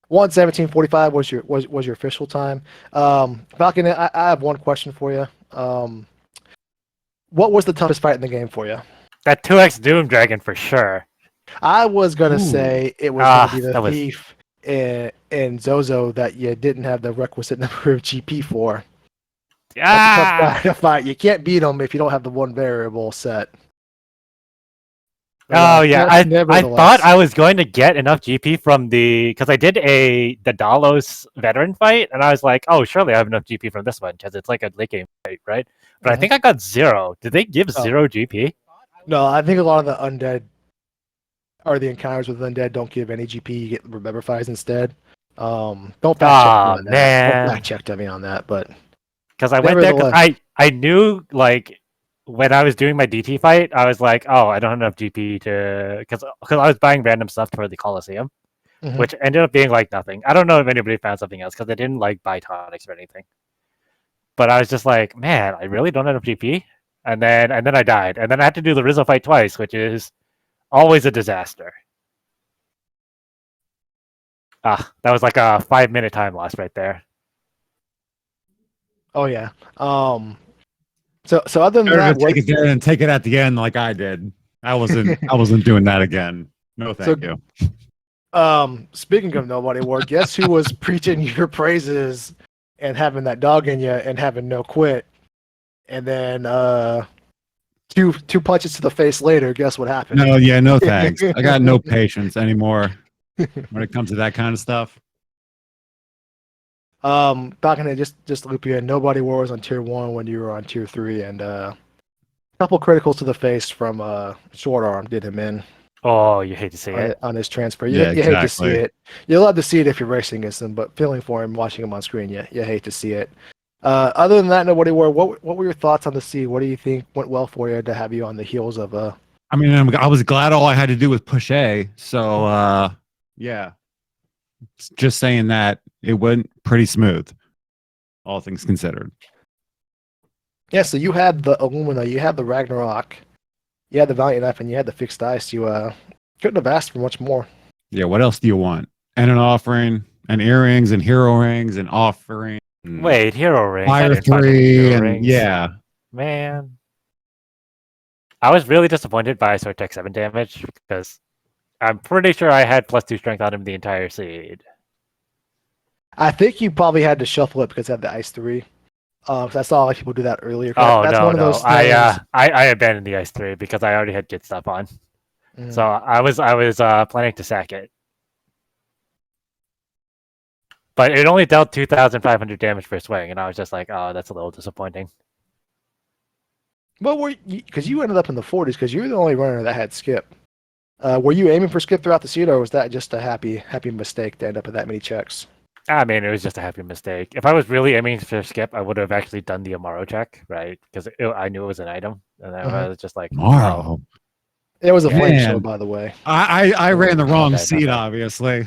117.45 was your official time. Falcon, I have one question for you. What was the toughest fight in the game for you? That 2x Doom Dragon for sure. I was gonna say it was gonna be the thief and Zozo that you didn't have the requisite number of GP for. That's a tough guy to fight. You can't beat him if you don't have the one variable set. Oh yeah, I thought I was going to get enough GP from because I did the Dalos veteran fight, and I was like, oh, surely I have enough GP from this one because it's like a late game fight, right? But I think I got 0. Did they give 0 GP? No, I think a lot of the undead or the encounters with undead don't give any GP. You get remember-fies instead. Don't fact check me on that. Don't fact check me on that, but because I went there because I knew like. When I was doing my DT fight, I was like, "Oh, I don't have enough GP to," because I was buying random stuff for the Coliseum, which ended up being like nothing. I don't know if anybody found something else because I didn't like buy tonics or anything. But I was just like, "Man, I really don't have enough GP," and then I died, and then I had to do the Rizzo fight twice, which is always a disaster. That was like a 5-minute time loss right there. Oh yeah. So other than that, take it there and take it at the end like I did. I wasn't doing that again. No, thank you. Speaking of nobody war, guess who was preaching your praises and having that dog in you and having no quit, and then two punches to the face later. Guess what happened? No thanks. I got no patience anymore when it comes to that kind of stuff. Falcon, just loop you in. Nobody war was on tier 1 when you were on tier 3, and a couple criticals to the face from Short Arm did him in. Oh, you hate to see it on his transfer. You hate to see it. You love to see it if you're racing against him, but feeling for him, watching him on screen, you hate to see it. Other than that, nobody were. What were your thoughts on the sea? What do you think went well for you to have you on the heels of I mean, I was glad all I had to do was push A. So yeah, just saying that it went pretty smooth, all things considered. Yeah, so you had the Illumina, you had the Ragnarok, you had the Valiant Knife, and you had the fixed dice. You couldn't have asked for much more. Yeah, what else do you want? And an offering, and earrings, and hero rings, and offering. Wait, hero rings. I Fire didn't find any 3, hero and rings. yeah. Man. I was really disappointed by Sortek 7 damage because I'm pretty sure I had +2 strength on him the entire seed. I think you probably had to shuffle it because it had the Ice 3. 'Cause I saw people do that earlier. Oh, That's no, one of no. those things. I abandoned the Ice 3 because I already had good stuff on. So I was planning to sack it. But it only dealt 2,500 damage per swing, and I was just like, oh, that's a little disappointing. Well, because you ended up in the 40s because you were the only runner that had skip. Were you aiming for skip throughout the seed, or was that just a happy mistake to end up with that many checks? I mean, it was just a happy mistake. If I was really aiming for skip, I would have actually done the Amaro check, right? Because I knew it was an item, and I was just like, Amaro. oh. It was a flame shield, by the way. I ran the wrong Okay, seed, okay. obviously.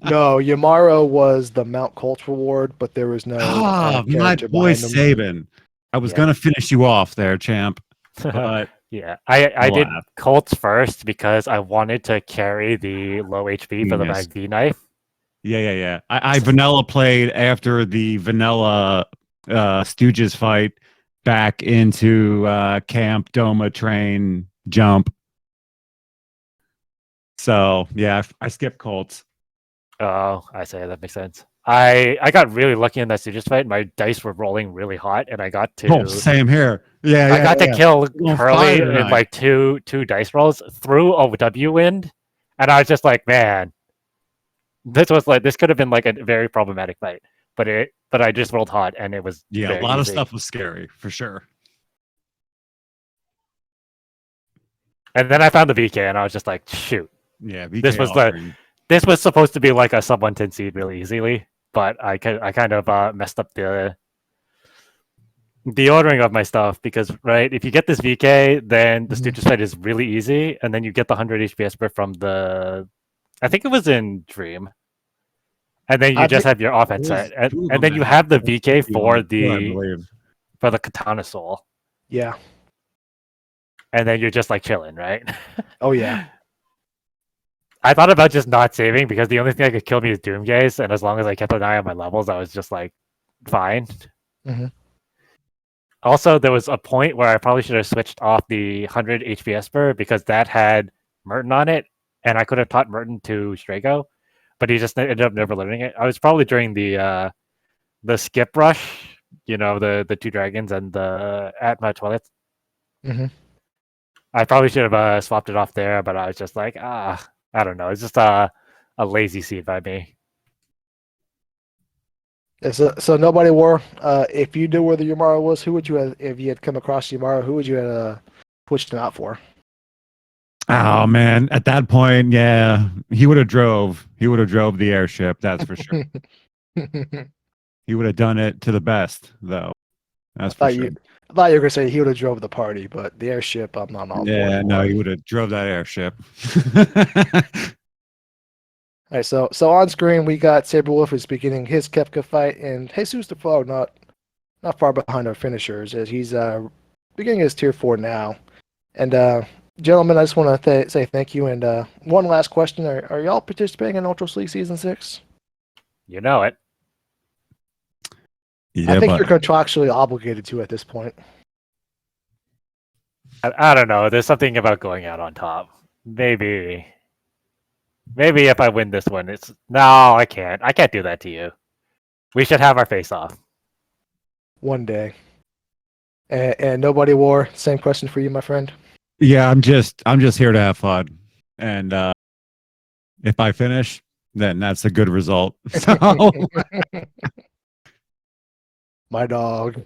No, Yamaro was the Mount Colt reward, but there was no my character boy behind him. Saban. I was gonna finish you off there, champ. But yeah, I did laugh. Colts first because I wanted to carry the low HP for the Genius. Mag V knife. Yeah. I vanilla played after the vanilla Stooges fight back into camp, Doma, train, jump. So yeah, I skipped Colts. Oh, I say that makes sense. I got really lucky in that Stooges fight. My dice were rolling really hot, and I got to Same here. Yeah, I got to kill Hurley fire in like two dice rolls through a W wind, and I was just like, man, this could have been like a very problematic fight. But I just rolled hot, and it was a very lot easy. of stuff was scary for sure. And then I found the VK, and I was just like, shoot. Yeah, VK this was supposed to be like a sub 110 seed really easily, but I kind of messed up the ordering of my stuff because if you get this VK, then the Stooges fight is really easy, and then you get the 100 HP esper from the, I think it was in Dream, and then you just have your offense set, and then you have the VK for the Katana Soul. Yeah. And then you're just like chilling, right? Oh yeah. I thought about just not saving because the only thing that could kill me is Doomgaze, and as long as I kept an eye on my levels, I was just like, fine. Also, there was a point where I probably should have switched off the 100 HP Esper because that had Merton on it, and I could have taught Merton to Strago, but he just ended up never learning it. I was probably during the skip rush, the two dragons and the Atma Toilets. I probably should have swapped it off there, but I was just like, I don't know. It's just a lazy seed by me. So nobody wore. If you knew where the Yamaro was, who would you have? If you had come across Yamaro, who would you have pushed him out for? Oh man, at that point, yeah, he would have drove the airship. That's for sure. He would have done it to the best, though. That's for sure. I thought you were gonna say he would have drove the party, but the airship, I'm not on board. Yeah, no, he would have drove that airship. All right, so on screen we got Saberwolf is beginning his Kefka fight, and Jesus the Frog not far behind our finishers as he's beginning his tier 4 now. And gentlemen, I just want to say thank you. And one last question: Are y'all participating in Ultra League Season 6? You know it. Yeah, I think you're contractually obligated to at this point. I don't know. There's something about going out on top. Maybe if I win this one, no, I can't. I can't do that to you. We should have our face off. One day. And nobody wore. Same question for you, my friend. Yeah, I'm just here to have fun, and if I finish, then that's a good result. So. My dog.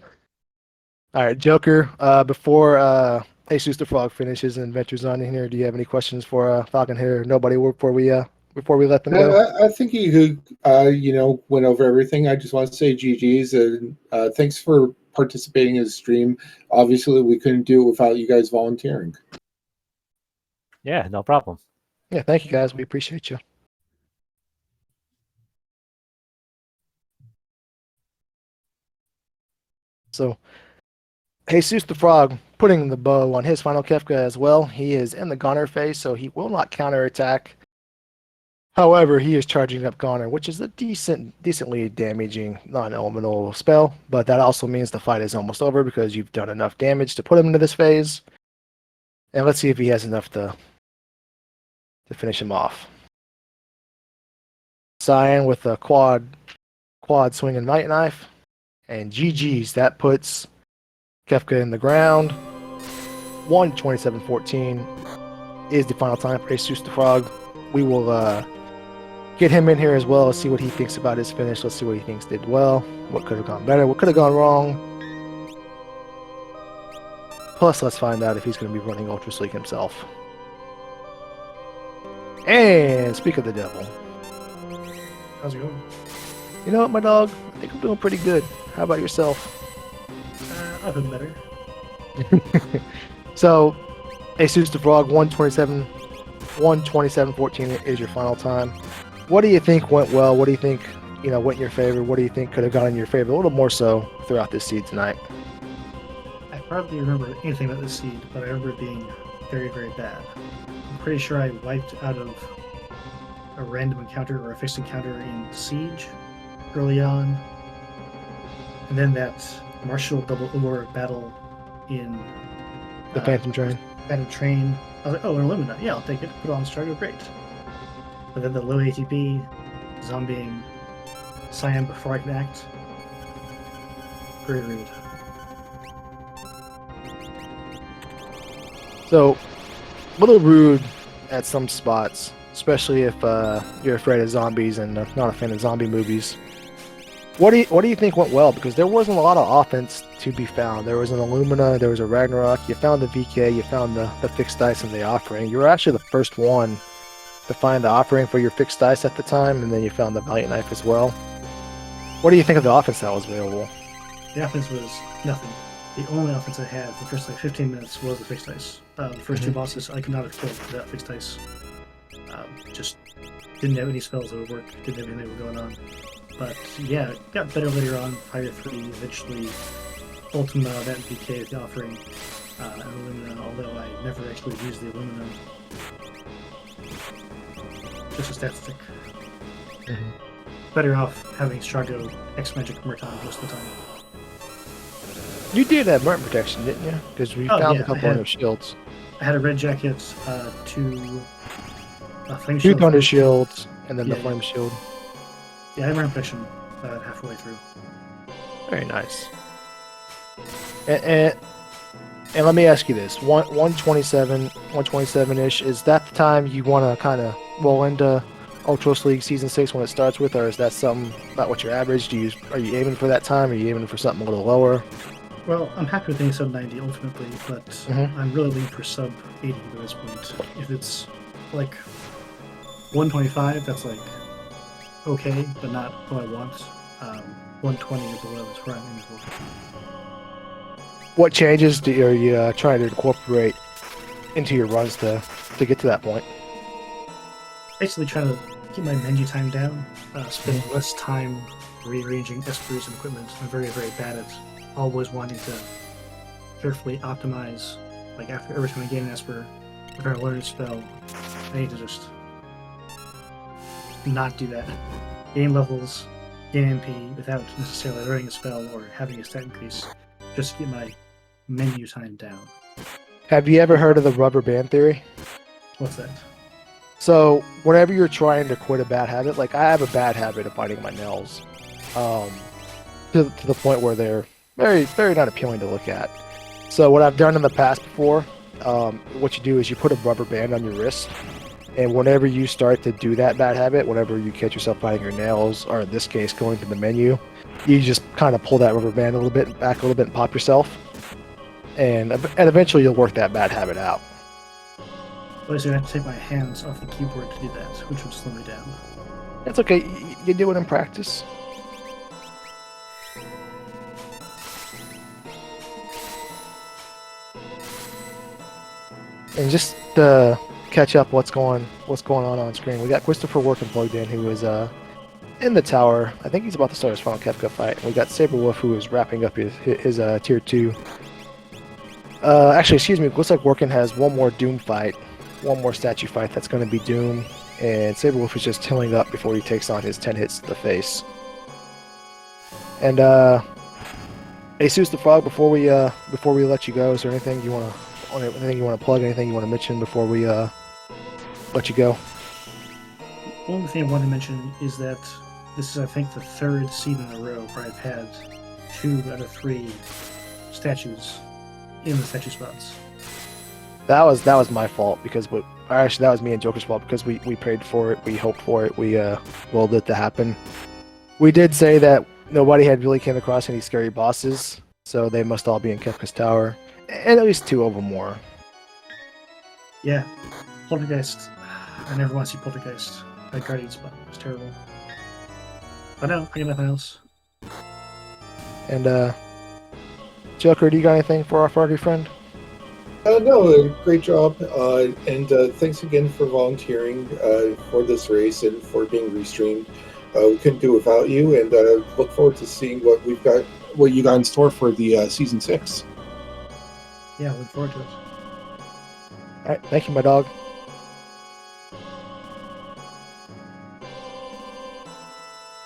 All right, Joker. Before Jesus the Frog finishes and ventures on in here, do you have any questions for Falcon here? Nobody before we before we let them go? I think you went over everything. I just want to say GG's and thanks for participating in the stream. Obviously, we couldn't do it without you guys volunteering. Yeah, no problem. Yeah, thank you guys. We appreciate you. So, Jesus the Frog putting the bow on his final Kefka as well. He is in the Goner phase, so he will not counterattack. However, he is charging up Goner, which is a decently damaging non-elemental spell, but that also means the fight is almost over because you've done enough damage to put him into this phase. And let's see if he has enough to finish him off. Cyan with a quad swinging Night Knife. And GG's, that puts Kefka in the ground. 1:27:14 is the final time for Jesus the Frog. We will get him in here as well. Let's see what he thinks about his finish. Let's see what he thinks did well. What could have gone better? What could have gone wrong? Plus, let's find out if he's going to be running Ultra Sleek himself. And speak of the devil. How's it going? You know what, my dog? I think I'm doing pretty good. How about yourself? I've been better. So, Jesus the Frog, 1:27:14 is your final time. What do you think went well? What do you think, went in your favor? What do you think could have gone in your favor a little more so throughout this seed tonight? I hardly remember anything about this seed, but I remember it being very, very bad. I'm pretty sure I wiped out of a random encounter or a fixed encounter in Siege early on. And then that martial double ore battle in The Phantom Train. Phantom Train. I was like, oh, an Illumina. Yeah, I'll take it. Put it on Stargo. Great. But then the low ATP, zombieing Cyan before I can act. Very rude. So, a little rude at some spots, especially if you're afraid of zombies and not a fan of zombie movies. What do you think went well? Because there wasn't a lot of offense to be found. There was an Illumina, there was a Ragnarok, you found the VK, you found the fixed dice and the offering. You were actually the first one to find the offering for your fixed dice at the time, and then you found the Valiant Knife as well. What do you think of the offense that was available? The offense was nothing. The only offense I had for the first 15 minutes was the fixed dice. The first two bosses I could not have killed without fixed dice. Just didn't have any spells that would work, didn't have anything that was going on. But yeah, it got better later on. Fire 3, eventually Ultima, that VK with the offering, and Illumina, although I never actually used the Illumina. Just a stat stick. Better off having Strago X Magic Merton most of the time. You did have burnt protection, didn't you? Because we found a couple of shields. I had a red jacket, two flame shields. Two thunder shields, and then the flame shield. Yeah, I had burnt protection halfway through. Very nice. And let me ask you this: 127-ish. Is that the time you want to kind of roll into Ultros League Season 6 when it starts with, or is that something about what your average? Are you aiming for that time? Are you aiming for something a little lower? Well, I'm happy with any sub 90 ultimately, but I'm really looking for sub 80 at this point. If it's like 125, that's like okay, but not what I want. 120 or below is where I'm aiming for. What changes are you trying to incorporate into your runs to get to that point? Basically trying to keep my menu time down, spend less time rearranging espers and equipment. I'm very, very bad at always wanting to carefully optimize. Like after every time I gain an esper, if I learn a spell, I need to just not do that. Gain levels, gain MP without necessarily learning a spell or having a stat increase, just to get my menu time down. Have you ever heard of the rubber band theory? What's that? So whenever you're trying to quit a bad habit, like I have a bad habit of biting my nails, to the point where they're very, very not appealing to look at. So what I've done in the past before, what you do is you put a rubber band on your wrist, and whenever you start to do that bad habit, whenever you catch yourself biting your nails, or in this case going to the menu, you just kind of pull that rubber band a little bit back a little bit and pop yourself, and eventually you'll work that bad habit out. Basically, I have to take my hands off the keyboard to do that, which would slow me down. It's okay. You do it in practice. And just to catch up what's going on screen, we got Christopher working plugged in, who is in the tower. I think he's about to start his final Kefka fight. And we got Saberwolf, who is wrapping up his tier 2. Actually, excuse me. It looks like Workin has one more Doom fight, one more statue fight that's going to be Doom, and Saberwolf is just healing up before he takes on his 10 hits to the face. And Jesus the Frog, before we let you go, is there anything you want to plug? Anything you want to mention before we let you go? One thing I want to mention is that this is, I think, the third season in a row where I've had 2 out of 3 statues in the statue spots. That was my fault because actually that was me and Joker's fault because we prayed for it, we hoped for it, we willed it to happen. We did say that nobody had really came across any scary bosses, so they must all be in Kefka's tower, and at least 2 of them more. Yeah, Poltergeist. I never want to see Poltergeist at Guardian spot. It was terrible. But no, I got nothing else. And Joker, do you got anything for our froggy friend? No, great job. And thanks again for volunteering for this race and for being restreamed. We couldn't do it without you, and look forward to seeing what you got in store for the season 6. Yeah, look forward to it. All right, thank you, my dog.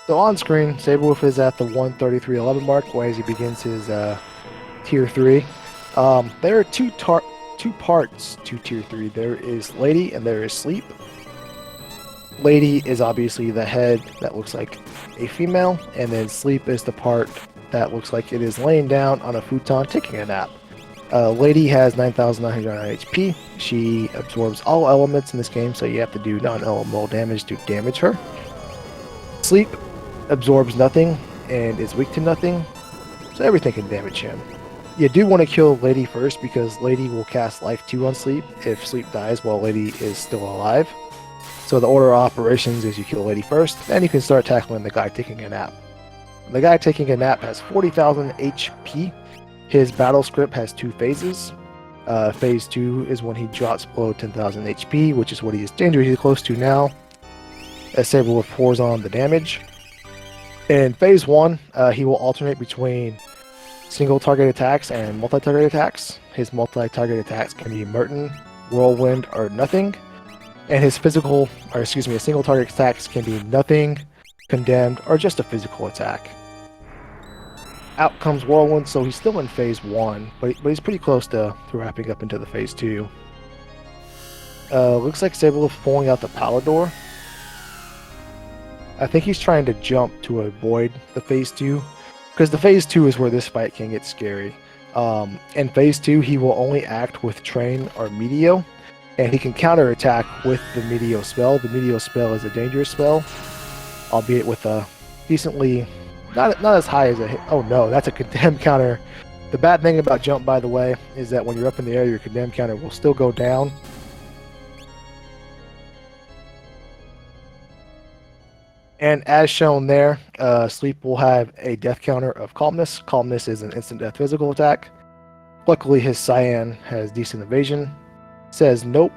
So on screen, Saberwolf is at the 133.11 mark as he begins his tier 3. There are two parts to tier 3. There is Lady and there is Sleep. Lady is obviously the head that looks like a female, and then Sleep is the part that looks like it is laying down on a futon taking a nap. Lady has 9,909 HP. She absorbs all elements in this game, so you have to do non-elemental damage to damage her. Sleep absorbs nothing and is weak to nothing, so everything can damage him. You do want to kill Lady first because Lady will cast Life 2 on Sleep if Sleep dies while Lady is still alive. So the order of operations is you kill Lady first, then you can start tackling the guy taking a nap. The guy taking a nap has 40,000 HP. His battle script has 2 phases. Phase 2 is when he drops below 10,000 HP, which is what he is dangerously close to now, as Saberwolf pours on the damage. In Phase 1, he will alternate between single target attacks and multi-target attacks. His multi-target attacks can be Merton, Whirlwind, or Nothing. And his single target attacks can be Nothing, Condemned, or just a physical attack. Out comes Whirlwind, so he's still in Phase 1, but he's pretty close to wrapping up into the Phase 2. Looks like Saberwolf pulling out the power door. I think he's trying to jump to avoid the Phase 2, because the Phase 2 is where this fight can get scary. In Phase 2, he will only act with Train or Meteo, and he can counterattack with the Meteo spell. The Meteo spell is a dangerous spell, albeit with a decently, not as high as a hit. Oh no, that's a Condemn counter. The bad thing about jump, by the way, is that when you're up in the air, your Condemn counter will still go down. And as shown there, Sleep will have a death counter of Calmness. Calmness is an instant death physical attack. Luckily, his Cyan has decent evasion. Says nope,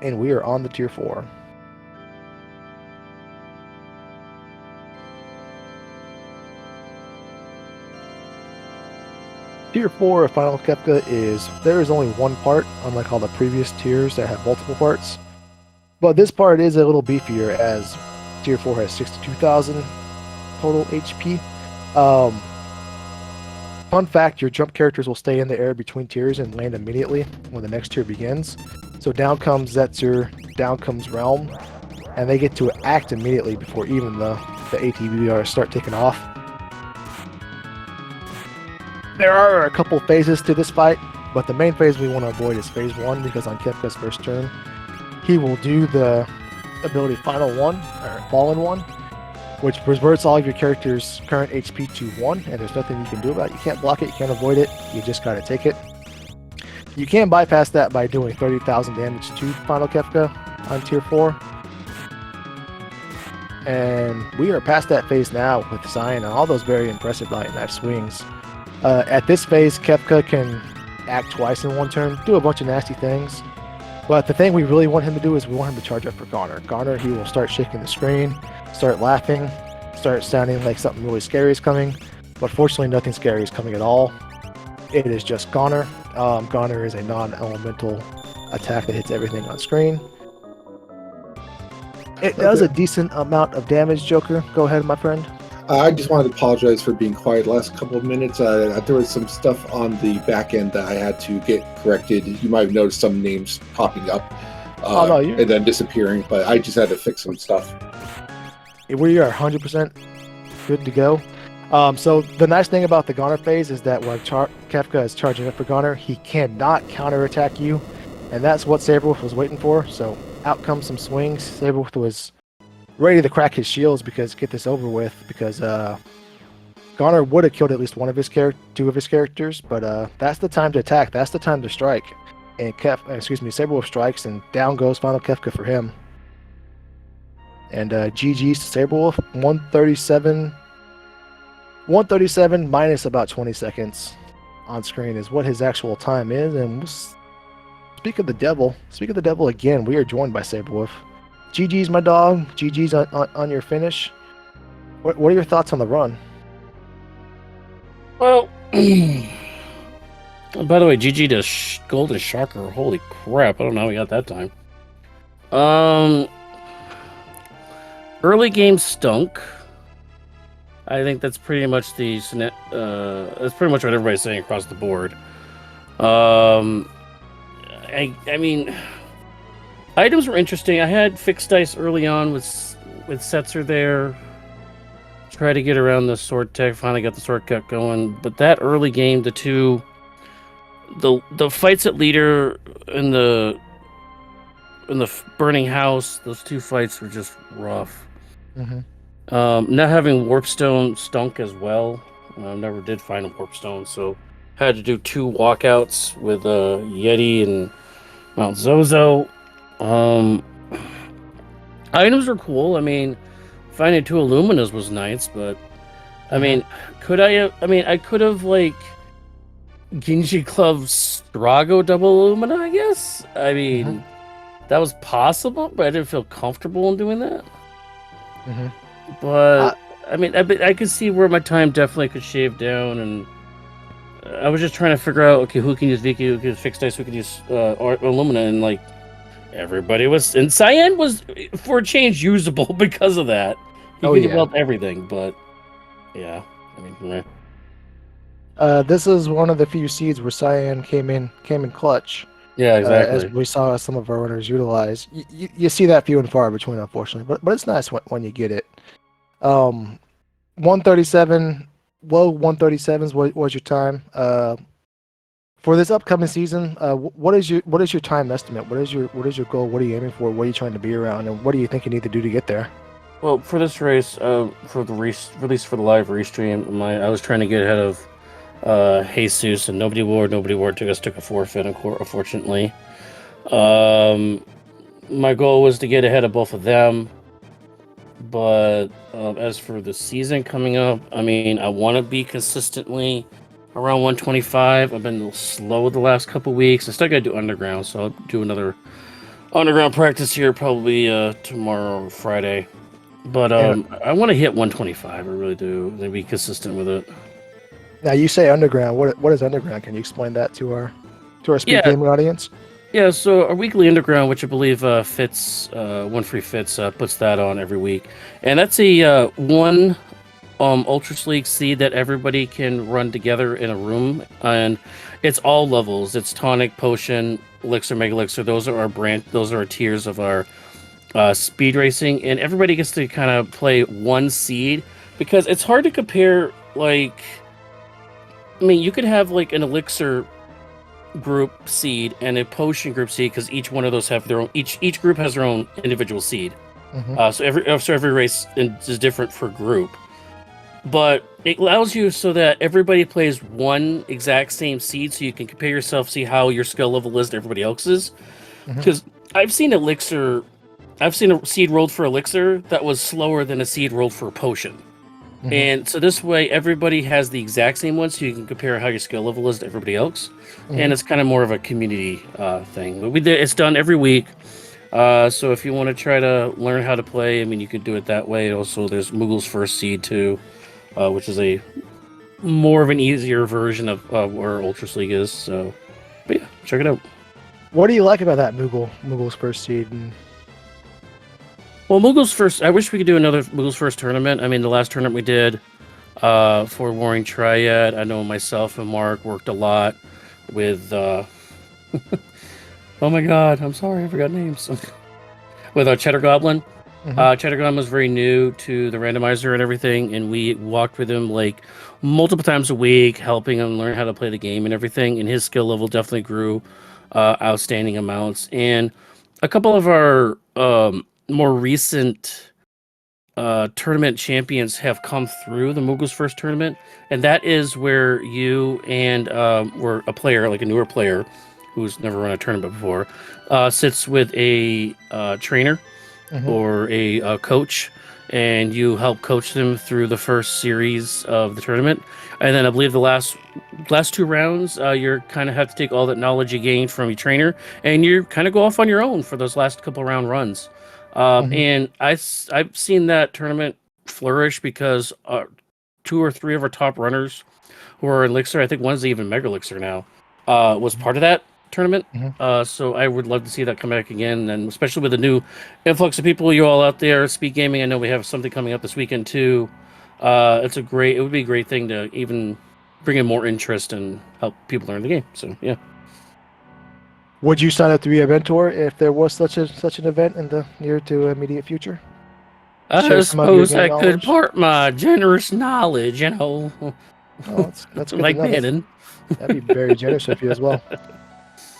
and we are on the tier 4. Tier 4 of Final Kefka is, there is only one part, unlike all the previous tiers that have multiple parts. But this part is a little beefier, as Tier 4 has 62,000 total HP. Fun fact, your jump characters will stay in the air between tiers and land immediately when the next tier begins. So down comes Zetzer, down comes Realm, and they get to act immediately before even the ATBR start taking off. There are a couple phases to this fight, but the main phase we want to avoid is Phase 1, because on Kefka's first turn, he will do the ability Final 1, or Fallen 1, which reverts all of your character's current HP to 1, and there's nothing you can do about it. You can't block it, you can't avoid it, you just gotta take it. You can bypass that by doing 30,000 damage to Final Kefka on tier 4. And we are past that phase now with Zion and all those very impressive light knife swings. At this phase, Kefka can act twice in one turn, do a bunch of nasty things. But the thing we really want him to do is we want him to charge up for Goner. Goner, he will start shaking the screen, start laughing, start sounding like something really scary is coming. But fortunately, nothing scary is coming at all. It is just Goner. Goner is a non-elemental attack that hits everything on screen. It does a decent amount of damage, Joker. Go ahead, my friend. I just wanted to apologize for being quiet the last couple of minutes. There was some stuff on the back end that I had to get corrected. You might have noticed some names popping up and then disappearing, but I just had to fix some stuff. We are 100% good to go. So the nice thing about the Goner phase is that when Kefka is charging up for Goner, he cannot counterattack you, and that's what Saberwolf was waiting for. So out comes some swings. Saberwolf was ready to crack his shields because get this over with, because Goner would have killed at least two of his characters, but that's the time to attack. That's the time to strike. And Saberwolf strikes, and down goes Final Kefka for him. And GG's to Saberwolf, 137 minus about 20 seconds on screen is what his actual time is. And we'll speak of the devil again. We are joined by Saberwolf. GG's, my dog. GG's on your finish. What are your thoughts on the run? Well, by the way, GG to Golden Shocker. Holy crap. I don't know how we got that time. Early game stunk. I think that's pretty much that's pretty much what everybody's saying across the board. I mean, items were interesting. I had fixed dice early on with Setzer there. Try to get around the sword tech. Finally got the sword cut going. But that early game, the fights at leader in the burning house, those two fights were just rough. Mm-hmm. Not having Warpstone stunk as well. Never did find a Warpstone, so had to do 2 walkouts with Yeti and Mount Zozo. Items are cool. I mean, finding 2 Illuminas was nice, but I mean, I could have like Genji Club Strago double Illumina, I guess. I mean, that was possible, but I didn't feel comfortable in doing that. Mm-hmm. But I mean, I could see where my time definitely could shave down, and I was just trying to figure out, okay, who can use Viki, who can use fixed dice, who can use Illumina, and like everybody was, and Cyan was for a change usable because of that. He could develop everything, but yeah, I mean, this is one of the few seeds where Cyan came in clutch. Yeah, exactly. As we saw some of our runners utilize. You see that few and far between, unfortunately, but it's nice when you get it. 137, low 137s was your time. For this upcoming season, what is your time estimate? What is your goal? What are you aiming for? What are you trying to be around? And what do you think you need to do to get there? Well, for this race, for the release for the live restream, I was trying to get ahead of Jesus, and nobody wore took a forfeit, unfortunately. My goal was to get ahead of both of them, but as for the season coming up, I mean, I want to be consistently around 125. I've been a little slow the last couple weeks. I still got to do underground, so I'll do another underground practice here probably tomorrow or Friday. But I want to hit 125. I really do, and be consistent with it. Now you say underground. What is underground? Can you explain that to our speed gaming audience? Yeah, so our weekly underground, which I believe Fitz, One Free Fitz puts that on every week, and that's a one Ultra Sleek seed that everybody can run together in a room, and it's all levels. It's tonic, potion, elixir, mega elixir. Those are our tiers of our speed racing, and everybody gets to kind of play one seed because it's hard to compare. Like, I mean, you could have like an elixir group seed and a potion group seed because each one of those have their own. Each group has their own individual seed. Mm-hmm. So every race is different for group. But It allows you so that everybody plays one exact same seed, so you can compare yourself, see how your skill level is to everybody else's. Because I've seen a seed rolled for elixir that was slower than a seed rolled for a potion. And so this way, everybody has the exact same one, so you can compare how your skill level is to everybody else. And it's kind of more of a community thing. But it's done every week. So if you want to try to learn how to play, I mean, you could do it that way. Also, there's Moogle's First Seed too, which is a more of an easier version of where Ultras League is. So, but yeah, check it out. What do you like about that Moogle's First Seed? Well, Moogle's First, I wish we could do another Moogle's First tournament. I mean, the last tournament we did for Warring Triad, I know myself and Mark worked a lot with, oh my god, I'm sorry, I forgot names. With our Cheddar Goblin. Cheddar Goblin was very new to the randomizer and everything, and we walked with him like multiple times a week, helping him learn how to play the game and everything, and his skill level definitely grew outstanding amounts. And a couple of our more recent tournament champions have come through the Moogle's First tournament, and that is where you and were a player, like a newer player who's never run a tournament before, sits with a trainer or a coach, and you help coach them through the first series of the tournament. And then I believe the last two rounds, you kind of have to take all that knowledge you gained from your trainer, and you kind of go off on your own for those last couple round runs. And I've seen that tournament flourish because 2 or 3 of our top runners who are Elixir, I think one's even Mega Elixir now, was part of that tournament. So I would love to see that come back again, and especially with the new influx of people, you all out there, Speed Gaming. I know we have something coming up this weekend too. It would be a great thing to even bring in more interest and help people learn the game. So yeah. Would you sign up to be a mentor if there was such an event in the near to immediate future? I suppose I could part my generous knowledge, you know. Oh, that's good like to know. Bannon. That'd be very generous of you as well.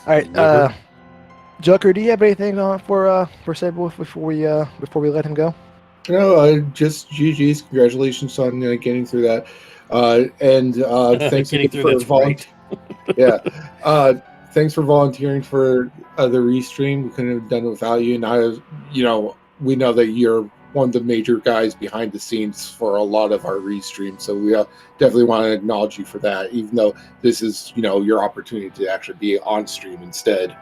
All right, Joker, do you have anything for Saberwolf before we let him go? No, just GG's. Congratulations on getting through that, and thanks again for volunteering. Yeah, thanks for volunteering for the restream. We couldn't have done it without you. And we know that you're one of the major guys behind the scenes for a lot of our restreams. So we definitely want to acknowledge you for that, even though this is, your opportunity to actually be on stream instead.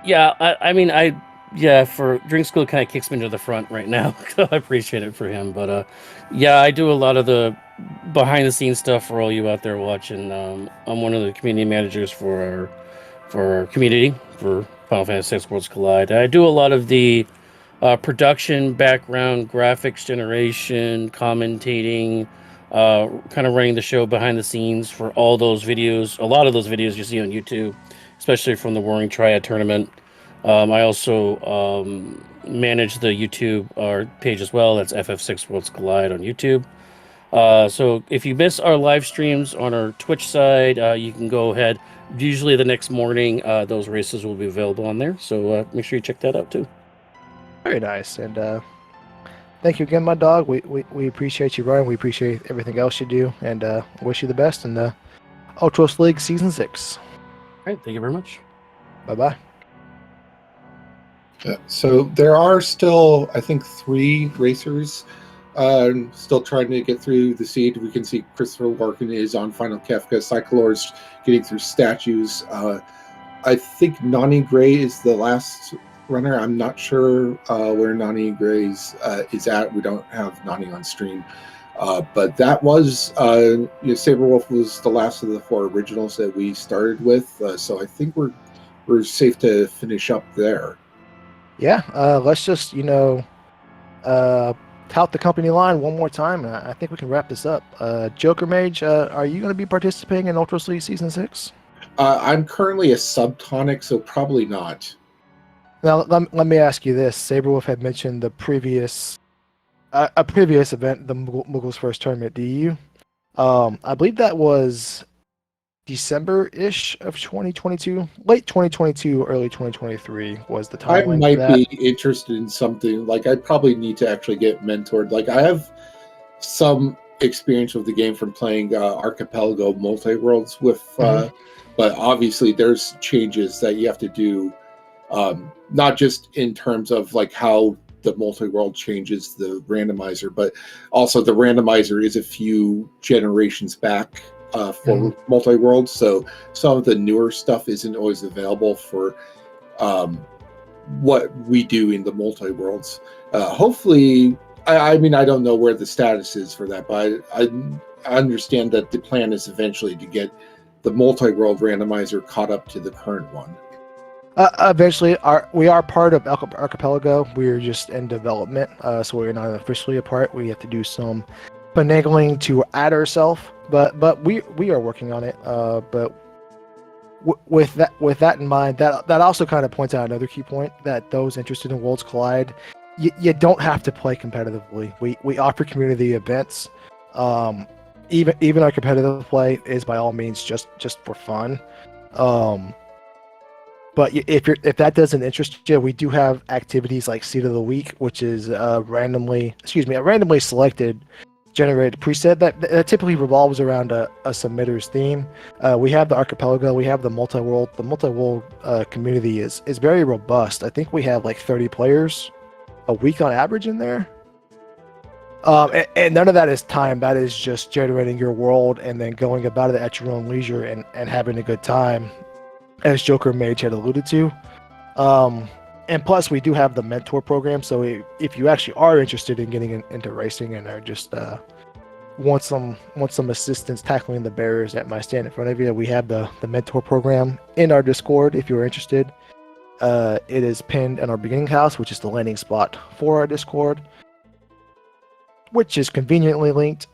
Yeah, for Drink School kind of kicks me to the front right now. I appreciate it for him. But yeah, I do a lot of the behind the scenes stuff for all you out there watching. I'm one of the community managers for our community for Final Fantasy VI Worlds Collide. I do a lot of the production, background, graphics generation, commentating, kind of running the show behind the scenes for all those videos. A lot of those videos you see on YouTube, especially from the Warring Triad tournament. I also manage the YouTube page as well. That's FF6 Worlds Collide on YouTube. So if you miss our live streams on our Twitch side, you can go ahead. Usually the next morning, those races will be available on there. So make sure you check that out too. Very nice, and thank you again, my dog. We appreciate you, Ryan. We appreciate everything else you do, and wish you the best in the Ultros League Season 6. All right, thank you very much. Bye-bye. So there are still, I think, 3 racers still trying to get through the seed. We can see Christopher Larkin is on Final Kefka. Cyclor's getting through statues. I think Nani Gray is the last runner. I'm not sure where Nani Gray's is at. We don't have Nani on stream. But that was, Saberwolf was the last of the 4 originals that we started with. So I think we're safe to finish up there. Yeah, let's just, tout the company line one more time, and I think we can wrap this up. Joker Mage, are you going to be participating in Ultros League Season 6? I'm currently a subtonic, so probably not. Now, let me ask you this. Saberwolf had mentioned a previous event, the Moogle's First Tournament. Do you? I believe that was December-ish of 2022. Late 2022, early 2023 was the time. I might be interested in something. Like, I probably need to actually get mentored. Like, I have some experience of the game from playing Archipelago multi-worlds with, but obviously there's changes that you have to do, not just in terms of like how the multi-world changes the randomizer, but also the randomizer is a few generations back for multi-world, so some of the newer stuff isn't always available for what we do in the multi-worlds. Hopefully, I mean, I don't know where the status is for that, but I understand that the plan is eventually to get the multi-world randomizer caught up to the current one. Eventually, we are part of Archipelago. We're just in development, so we're not officially a part. We have to do some finagling to add ourselves, but we are working on it. But with that in mind, that also kind of points out another key point, that those interested in Worlds Collide, you don't have to play competitively. We offer community events. Even our competitive play is by all means just for fun. But if that doesn't interest you, we do have activities like Seed of the Week, which is a randomly selected generated preset that typically revolves around a submitter's theme. We have the Archipelago, we have the multi-world. The multi-world community is very robust. I think we have like 30 players a week on average in there. And none of that is time. That is just generating your world and then going about it at your own leisure and having a good time, as Joker Mage had alluded to. And plus, we do have the mentor program, so if you actually are interested in getting into racing and are just want some assistance tackling the barriers that might stand in front of you, we have the mentor program in our Discord if you're interested. It is pinned in our beginning house, which is the landing spot for our Discord, which is conveniently linked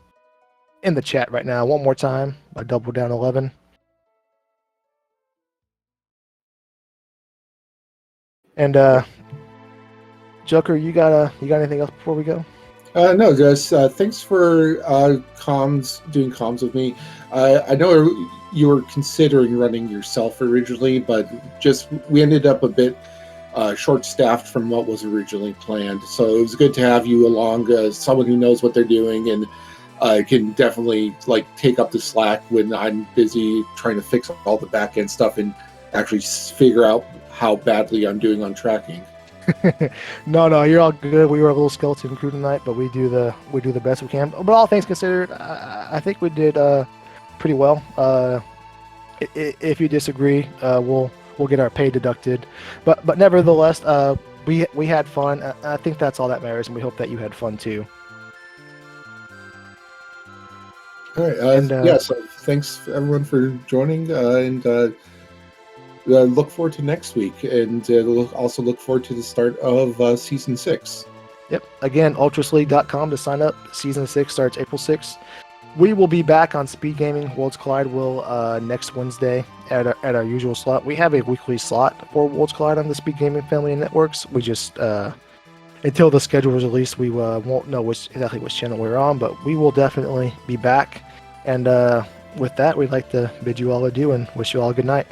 in the chat right now. One more time by Double Down 11. And Joker, you got anything else before we go? No, just thanks for doing comms with me. I know you were considering running yourself originally, but we ended up a bit short-staffed from what was originally planned. So it was good to have you along, someone who knows what they're doing and can definitely take up the slack when I'm busy trying to fix all the back-end stuff and actually figure out how badly I'm doing on tracking. No, you're all good. We were a little skeleton crew tonight, but we do the best we can. But all things considered, I think we did pretty well. If you disagree, we'll get our pay deducted. But nevertheless, we had fun. I think that's all that matters, and we hope that you had fun too. All right. So thanks everyone for joining, and look forward to next week, and also look forward to the start of Season 6. Yep. Again, ultrasleague.com to sign up. Season 6 starts April 6th. We will be back on Speed Gaming. Worlds Collide will next Wednesday at our usual slot. We have a weekly slot for Worlds Collide on the Speed Gaming family of networks. We just until the schedule is released, we won't know exactly which channel we're on, but we will definitely be back. And with that, we'd like to bid you all adieu and wish you all a good night.